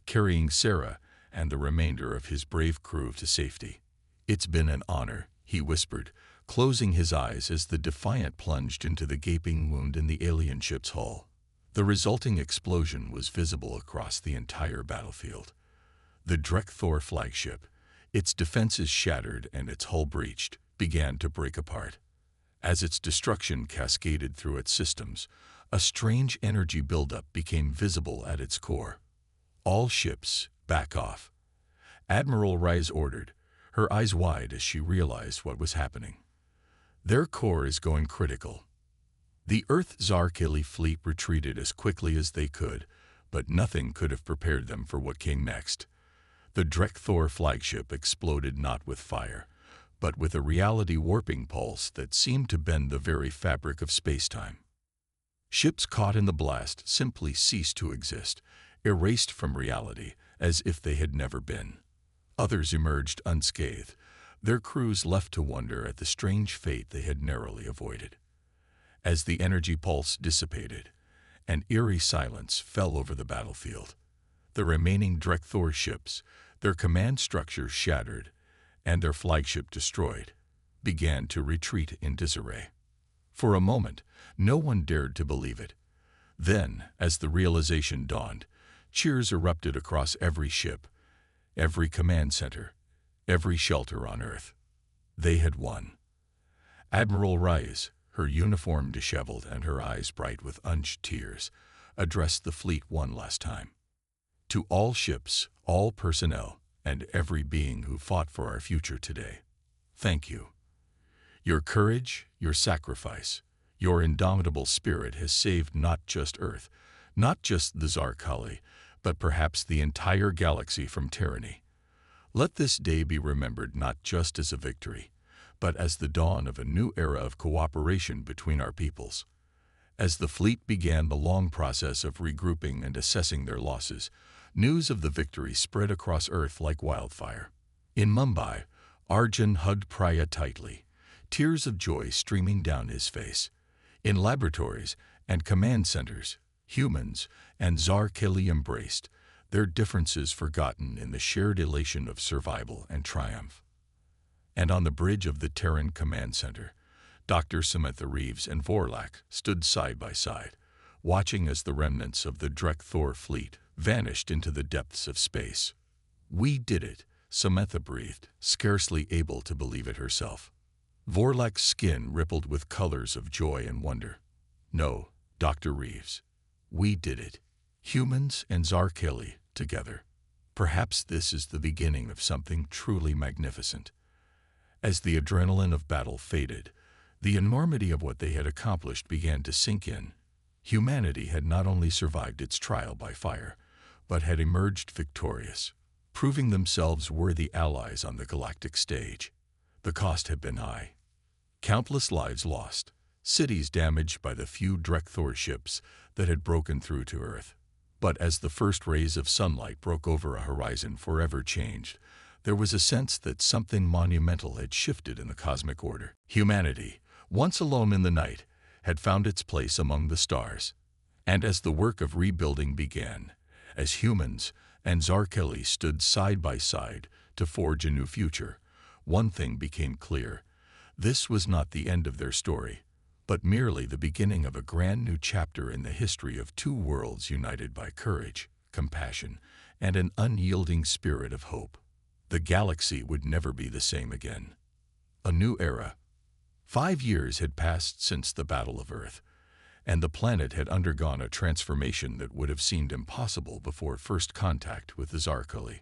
carrying Sarah and the remainder of his brave crew to safety. "It's been an honor," he whispered, closing his eyes as the Defiant plunged into the gaping wound in the alien ship's hull. The resulting explosion was visible across the entire battlefield. The Drekthor flagship, its defenses shattered and its hull breached, began to break apart. As its destruction cascaded through its systems, a strange energy buildup became visible at its core. "All ships, back off," Admiral Rise ordered, her eyes wide as she realized what was happening. "Their core is going critical." The Earth Zarkili fleet retreated as quickly as they could, but nothing could have prepared them for what came next. The Drekthor flagship exploded not with fire, but with a reality warping pulse that seemed to bend the very fabric of space-time. Ships caught in the blast simply ceased to exist, erased from reality as if they had never been. Others emerged unscathed, their crews left to wonder at the strange fate they had narrowly avoided. As the energy pulse dissipated, an eerie silence fell over the battlefield. The remaining Drekthor ships, their command structures shattered and their flagship destroyed, began to retreat in disarray. For a moment, no one dared to believe it. Then, as the realization dawned, cheers erupted across every ship, every command center, every shelter on Earth. They had won. Admiral Rise, her uniform disheveled and her eyes bright with unshed tears, addressed the fleet one last time. "To all ships, all personnel, and every being who fought for our future today, thank you. Your courage, your sacrifice, your indomitable spirit has saved not just Earth, not just the Zarkali, but perhaps the entire galaxy from tyranny. Let this day be remembered not just as a victory, but as the dawn of a new era of cooperation between our peoples." As the fleet began the long process of regrouping and assessing their losses, news of the victory spread across Earth like wildfire. In Mumbai, Arjun hugged Priya tightly, tears of joy streaming down his face. In laboratories and command centers, humans and Zarkili embraced, their differences forgotten in the shared elation of survival and triumph. And on the bridge of the Terran Command Center, Dr. Samantha Reeves and Vorlak stood side by side, watching as the remnants of the Drekthor fleet vanished into the depths of space. "We did it," Samantha breathed, scarcely able to believe it herself. Vorlak's skin rippled with colors of joy and wonder. "No, Dr. Reeves, we did it. Humans and Zarkili together. Perhaps this is the beginning of something truly magnificent." As the adrenaline of battle faded, the enormity of what they had accomplished began to sink in. Humanity had not only survived its trial by fire, but had emerged victorious, proving themselves worthy allies on the galactic stage. The cost had been high. Countless lives lost, cities damaged by the few Drekthor ships that had broken through to Earth. But as the first rays of sunlight broke over a horizon forever changed, there was a sense that something monumental had shifted in the cosmic order. Humanity, once alone in the night, had found its place among the stars. And as the work of rebuilding began, as humans and Zarkili stood side by side to forge a new future, one thing became clear. This was not the end of their story, but merely the beginning of a grand new chapter in the history of two worlds united by courage, compassion, and an unyielding spirit of hope. The galaxy would never be the same again. A new era. 5 years had passed since the Battle of Earth, and the planet had undergone a transformation that would have seemed impossible before first contact with the Zarkili.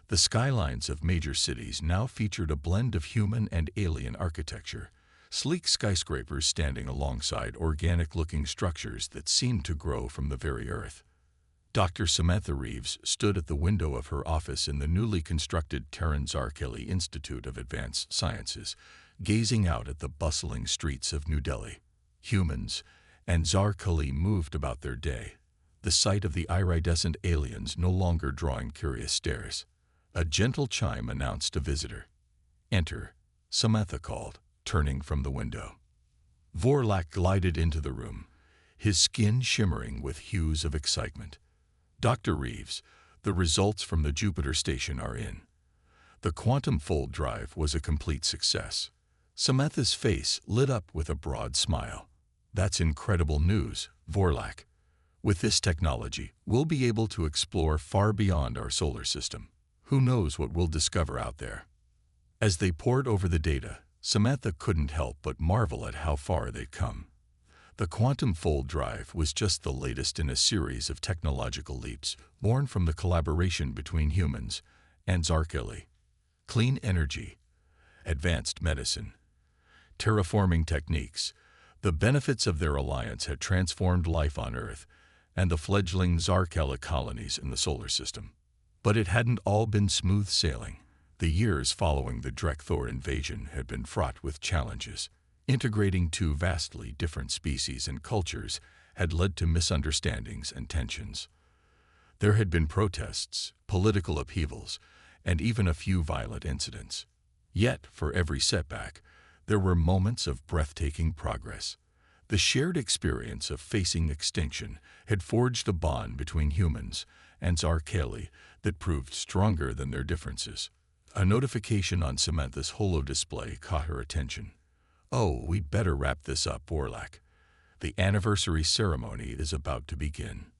The skylines of major cities now featured a blend of human and alien architecture, sleek skyscrapers standing alongside organic-looking structures that seemed to grow from the very earth. Dr. Samantha Reeves stood at the window of her office in the newly constructed Terran Zarkeli Institute of Advanced Sciences, gazing out at the bustling streets of New Delhi. Humans and Zarkeli moved about their day, the sight of the iridescent aliens no longer drawing curious stares. A gentle chime announced a visitor. "Enter," Samantha called, turning from the window. Vorlak glided into the room, his skin shimmering with hues of excitement. "Dr. Reeves, the results from the Jupiter station are in." The quantum fold drive was a complete success. Samantha's face lit up with a broad smile. "That's incredible news, Vorlak. With this technology, we'll be able to explore far beyond our solar system. Who knows what we'll discover out there?" As they pored over the data, Samantha couldn't help but marvel at how far they'd come. The quantum fold drive was just the latest in a series of technological leaps born from the collaboration between humans and Zarkeli. Clean energy, advanced medicine, terraforming techniques. The benefits of their alliance had transformed life on Earth and the fledgling Zarkeli colonies in the solar system. But it hadn't all been smooth sailing. The years following the Drekthor invasion had been fraught with challenges. Integrating two vastly different species and cultures had led to misunderstandings and tensions. There had been protests, political upheavals, and even a few violent incidents. Yet, for every setback, there were moments of breathtaking progress. The shared experience of facing extinction had forged a bond between humans and Zarkeli that proved stronger than their differences. A notification on Samantha's holo display caught her attention. "Oh, we'd better wrap this up, Vorlak. The anniversary ceremony is about to begin."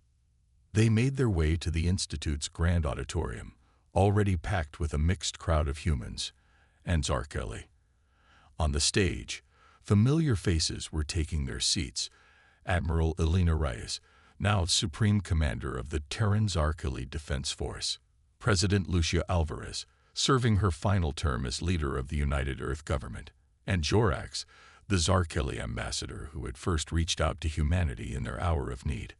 They made their way to the Institute's grand auditorium, already packed with a mixed crowd of humans and Zarkeli. On the stage, familiar faces were taking their seats. Admiral Elena Reyes, now Supreme Commander of the Terran Zarkeli Defense Force. President Lucia Alvarez, serving her final term as leader of the United Earth Government. And Jorax, the Zarkeli ambassador who had first reached out to humanity in their hour of need.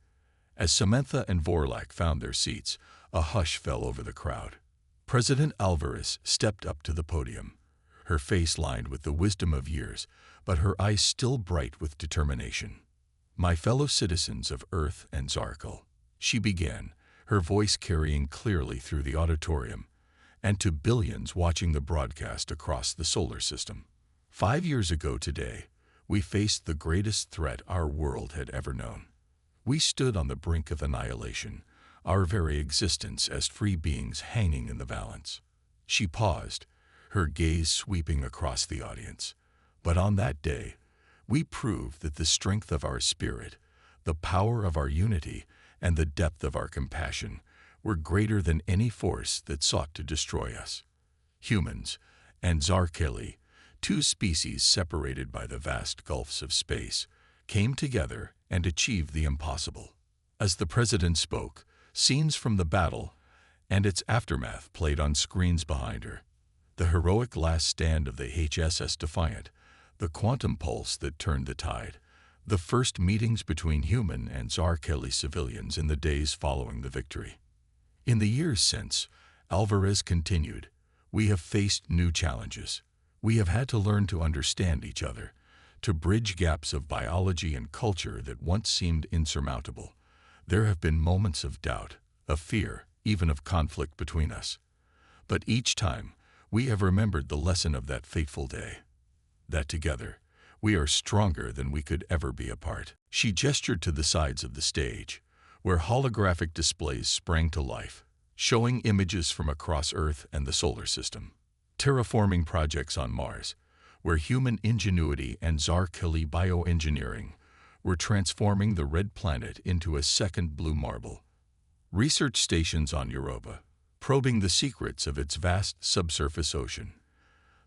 As Samantha and Vorlak found their seats, a hush fell over the crowd. President Alvarez stepped up to the podium, her face lined with the wisdom of years, but her eyes still bright with determination. "My fellow citizens of Earth and Zarkel," she began, her voice carrying clearly through the auditorium, and to billions watching the broadcast across the solar system. 5 years ago today, we faced the greatest threat our world had ever known. We stood on the brink of annihilation, our very existence as free beings hanging in the balance. She paused, her gaze sweeping across the audience. But on that day, we proved that the strength of our spirit, the power of our unity, and the depth of our compassion were greater than any force that sought to destroy us. Humans and Zarkeli, two species separated by the vast gulfs of space, came together and achieved the impossible. As the president spoke, scenes from the battle and its aftermath played on screens behind her. The heroic last stand of the HSS Defiant, the quantum pulse that turned the tide, the first meetings between human and Zarkeli civilians in the days following the victory. In the years since, Alvarez continued, we have faced new challenges. We have had to learn to understand each other, to bridge gaps of biology and culture that once seemed insurmountable. There have been moments of doubt, of fear, even of conflict between us. But each time, we have remembered the lesson of that fateful day, that together, we are stronger than we could ever be apart. She gestured to the sides of the stage, where holographic displays sprang to life, showing images from across Earth and the solar system. Terraforming projects on Mars, where human ingenuity and Zarkeli bioengineering were transforming the red planet into a second blue marble. Research stations on Europa, probing the secrets of its vast subsurface ocean.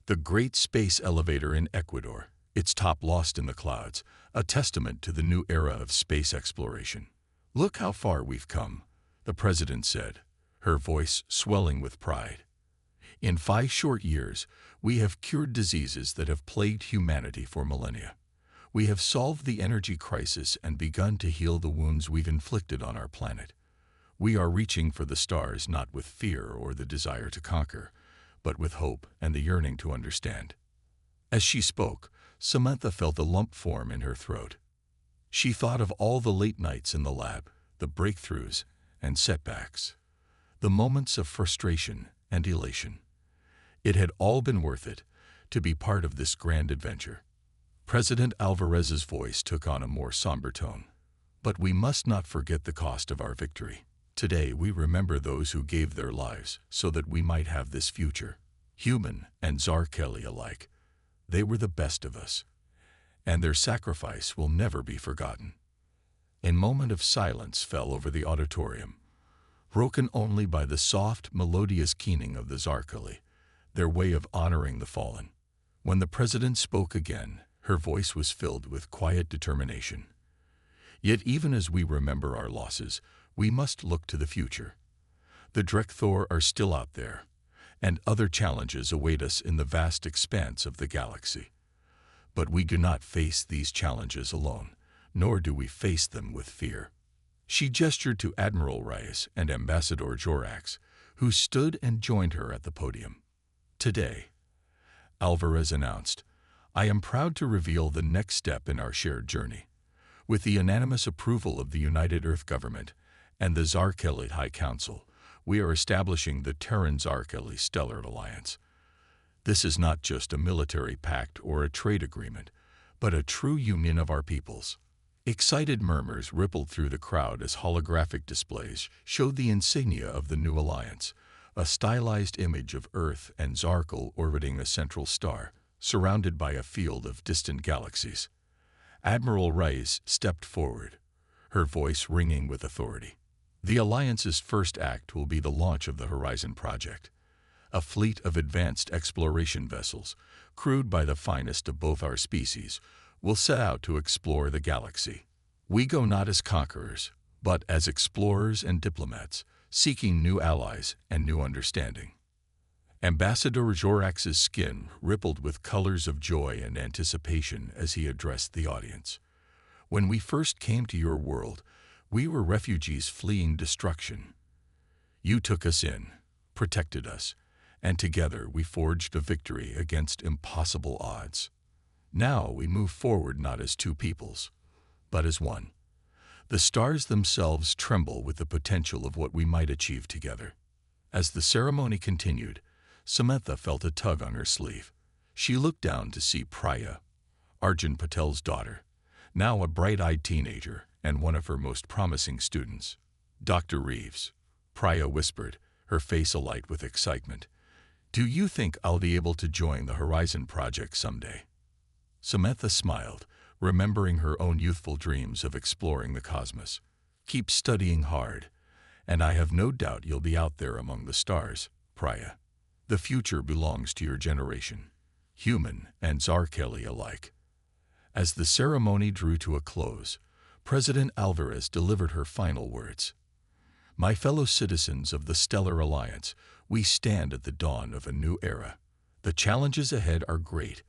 The Great Space Elevator in Ecuador, its top lost in the clouds, a testament to the new era of space exploration. Look how far we've come, the president said, her voice swelling with pride. In 5 short years, we have cured diseases that have plagued humanity for millennia. We have solved the energy crisis and begun to heal the wounds we've inflicted on our planet. We are reaching for the stars not with fear or the desire to conquer, but with hope and the yearning to understand. As she spoke, Samantha felt a lump form in her throat. She thought of all the late nights in the lab, the breakthroughs and setbacks, the moments of frustration and elation. It had all been worth it to be part of this grand adventure. President Alvarez's voice took on a more somber tone. But we must not forget the cost of our victory. Today we remember those who gave their lives so that we might have this future. Human and Zarkeli alike. They were the best of us, and their sacrifice will never be forgotten. A moment of silence fell over the auditorium, broken only by the soft, melodious keening of the Zarkeli, their way of honoring the fallen. When the president spoke again, her voice was filled with quiet determination. Yet even as we remember our losses, we must look to the future. The Drekthor are still out there, and other challenges await us in the vast expanse of the galaxy. But we do not face these challenges alone, nor do we face them with fear. She gestured to Admiral Reyes and Ambassador Jorax, who stood and joined her at the podium. Today, Alvarez announced, I am proud to reveal the next step in our shared journey. With the unanimous approval of the United Earth Government and the Zarkeli High Council, we are establishing the Terran-Zarkeli Stellar Alliance. This is not just a military pact or a trade agreement, but a true union of our peoples. Excited murmurs rippled through the crowd as holographic displays showed the insignia of the new alliance, a stylized image of Earth and Zarkel orbiting a central star, surrounded by a field of distant galaxies. Admiral Reyes stepped forward, her voice ringing with authority. The Alliance's first act will be the launch of the Horizon Project, a fleet of advanced exploration vessels, crewed by the finest of both our species, will set out to explore the galaxy. We go not as conquerors, but as explorers and diplomats, seeking new allies and new understanding. Ambassador Jorax's skin rippled with colors of joy and anticipation as he addressed the audience. When we first came to your world, we were refugees fleeing destruction. You took us in, protected us, and together we forged a victory against impossible odds. Now we move forward not as two peoples, but as one. The stars themselves tremble with the potential of what we might achieve together. As the ceremony continued, Samantha felt a tug on her sleeve. She looked down to see Priya, Arjun Patel's daughter, now a bright-eyed teenager and one of her most promising students. Dr. Reeves, Priya whispered, her face alight with excitement. Do you think I'll be able to join the Horizon Project someday? Samantha smiled, remembering her own youthful dreams of exploring the cosmos. Keep studying hard, and I have no doubt you'll be out there among the stars, Priya. The future belongs to your generation, human and Zarkeli alike. As the ceremony drew to a close, President Alvarez delivered her final words. My fellow citizens of the Stellar Alliance, we stand at the dawn of a new era. The challenges ahead are great,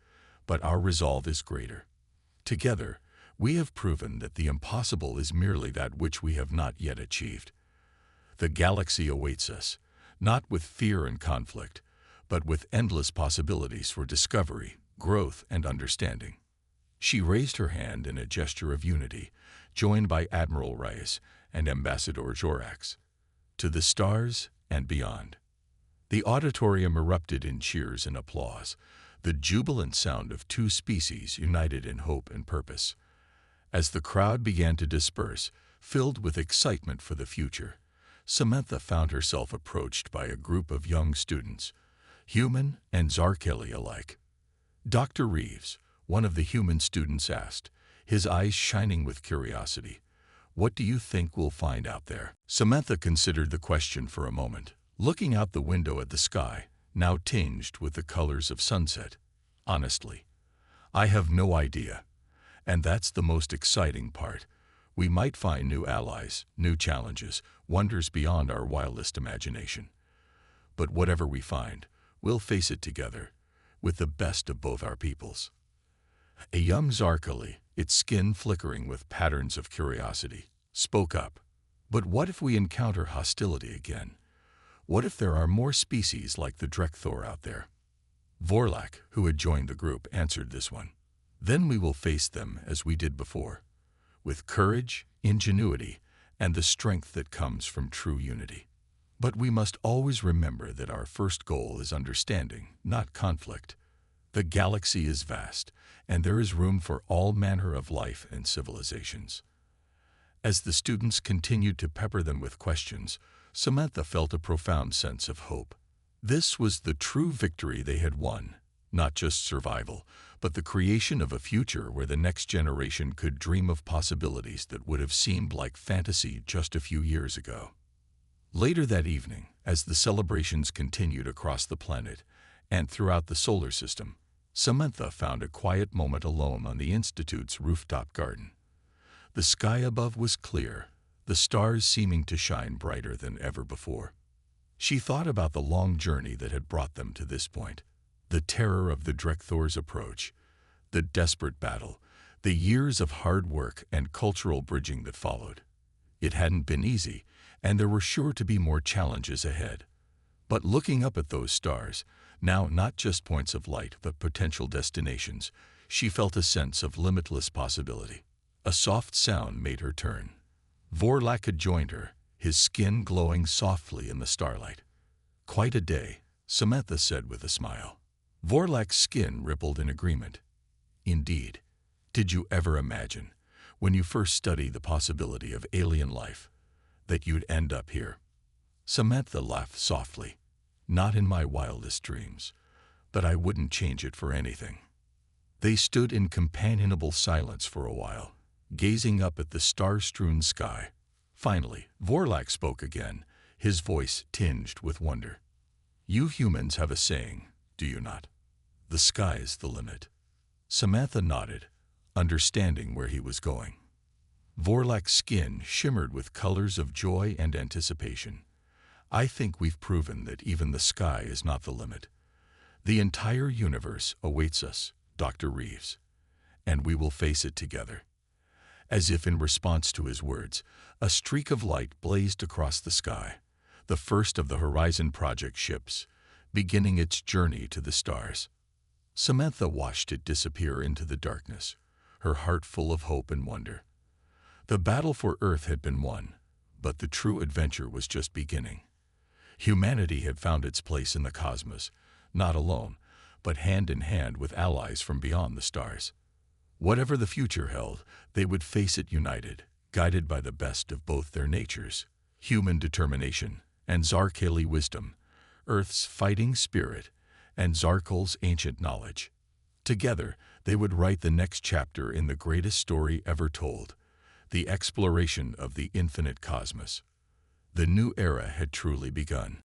but our resolve is greater. Together, we have proven that the impossible is merely that which we have not yet achieved. The galaxy awaits us, not with fear and conflict, but with endless possibilities for discovery, growth, and understanding. She raised her hand in a gesture of unity, joined by Admiral Reyes and Ambassador Jorax. To the stars and beyond. The auditorium erupted in cheers and applause, the jubilant sound of two species united in hope and purpose. As the crowd began to disperse, filled with excitement for the future, Samantha found herself approached by a group of young students, human and Zarkeli alike. Dr. Reeves, one of the human students, asked, his eyes shining with curiosity, "What do you think we'll find out there?" Samantha considered the question for a moment, looking out the window at the sky, now tinged with the colors of sunset. Honestly, I have no idea. And that's the most exciting part. We might find new allies, new challenges, wonders beyond our wildest imagination. But whatever we find, We'll face it together, with the best of both our peoples. A young Zarkali, its skin flickering with patterns of curiosity, spoke up. But what if we encounter hostility again? What if there are more species like the Drekthor out there? Vorlak, who had joined the group, answered this one. Then we will face them as we did before, with courage, ingenuity, and the strength that comes from true unity. But we must always remember that our first goal is understanding, not conflict. The galaxy is vast, and there is room for all manner of life and civilizations. As the students continued to pepper them with questions, Samantha felt a profound sense of hope. This was the true victory they had won, not just survival, but the creation of a future where the next generation could dream of possibilities that would have seemed like fantasy just a few years ago. Later that evening, as the celebrations continued across the planet and throughout the solar system, Samantha found a quiet moment alone on the Institute's rooftop garden. The sky above was clear, the stars seeming to shine brighter than ever before. She thought about the long journey that had brought them to this point, the terror of the Drekthor's approach, the desperate battle, the years of hard work and cultural bridging that followed. It hadn't been easy, and there were sure to be more challenges ahead. But looking up at those stars, now not just points of light but potential destinations, she felt a sense of limitless possibility. A soft sound made her turn. Vorlak had joined her, his skin glowing softly in the starlight. Quite a day, Samantha said with a smile. Vorlak's skin rippled in agreement. Indeed. Did you ever imagine, when you first studied the possibility of alien life, that you'd end up here? Samantha laughed softly. Not in my wildest dreams, but I wouldn't change it for anything. They stood in companionable silence for a while, gazing up at the star-strewn sky. Finally, Vorlak spoke again, his voice tinged with wonder. You humans have a saying, do you not? The sky's the limit. Samantha nodded, understanding where he was going. Vorlak's skin shimmered with colors of joy and anticipation. I think we've proven that even the sky is not the limit. The entire universe awaits us, Dr. Reeves, and we will face it together. As if in response to his words, a streak of light blazed across the sky, the first of the Horizon Project ships, beginning its journey to the stars. Samantha watched it disappear into the darkness, her heart full of hope and wonder. The battle for Earth had been won, but the true adventure was just beginning. Humanity had found its place in the cosmos, not alone, but hand in hand with allies from beyond the stars. Whatever the future held, they would face it united, guided by the best of both their natures, human determination and Zarkali wisdom, Earth's fighting spirit and Zarkol's ancient knowledge. Together, they would write the next chapter in the greatest story ever told, the exploration of the infinite cosmos. The new era had truly begun.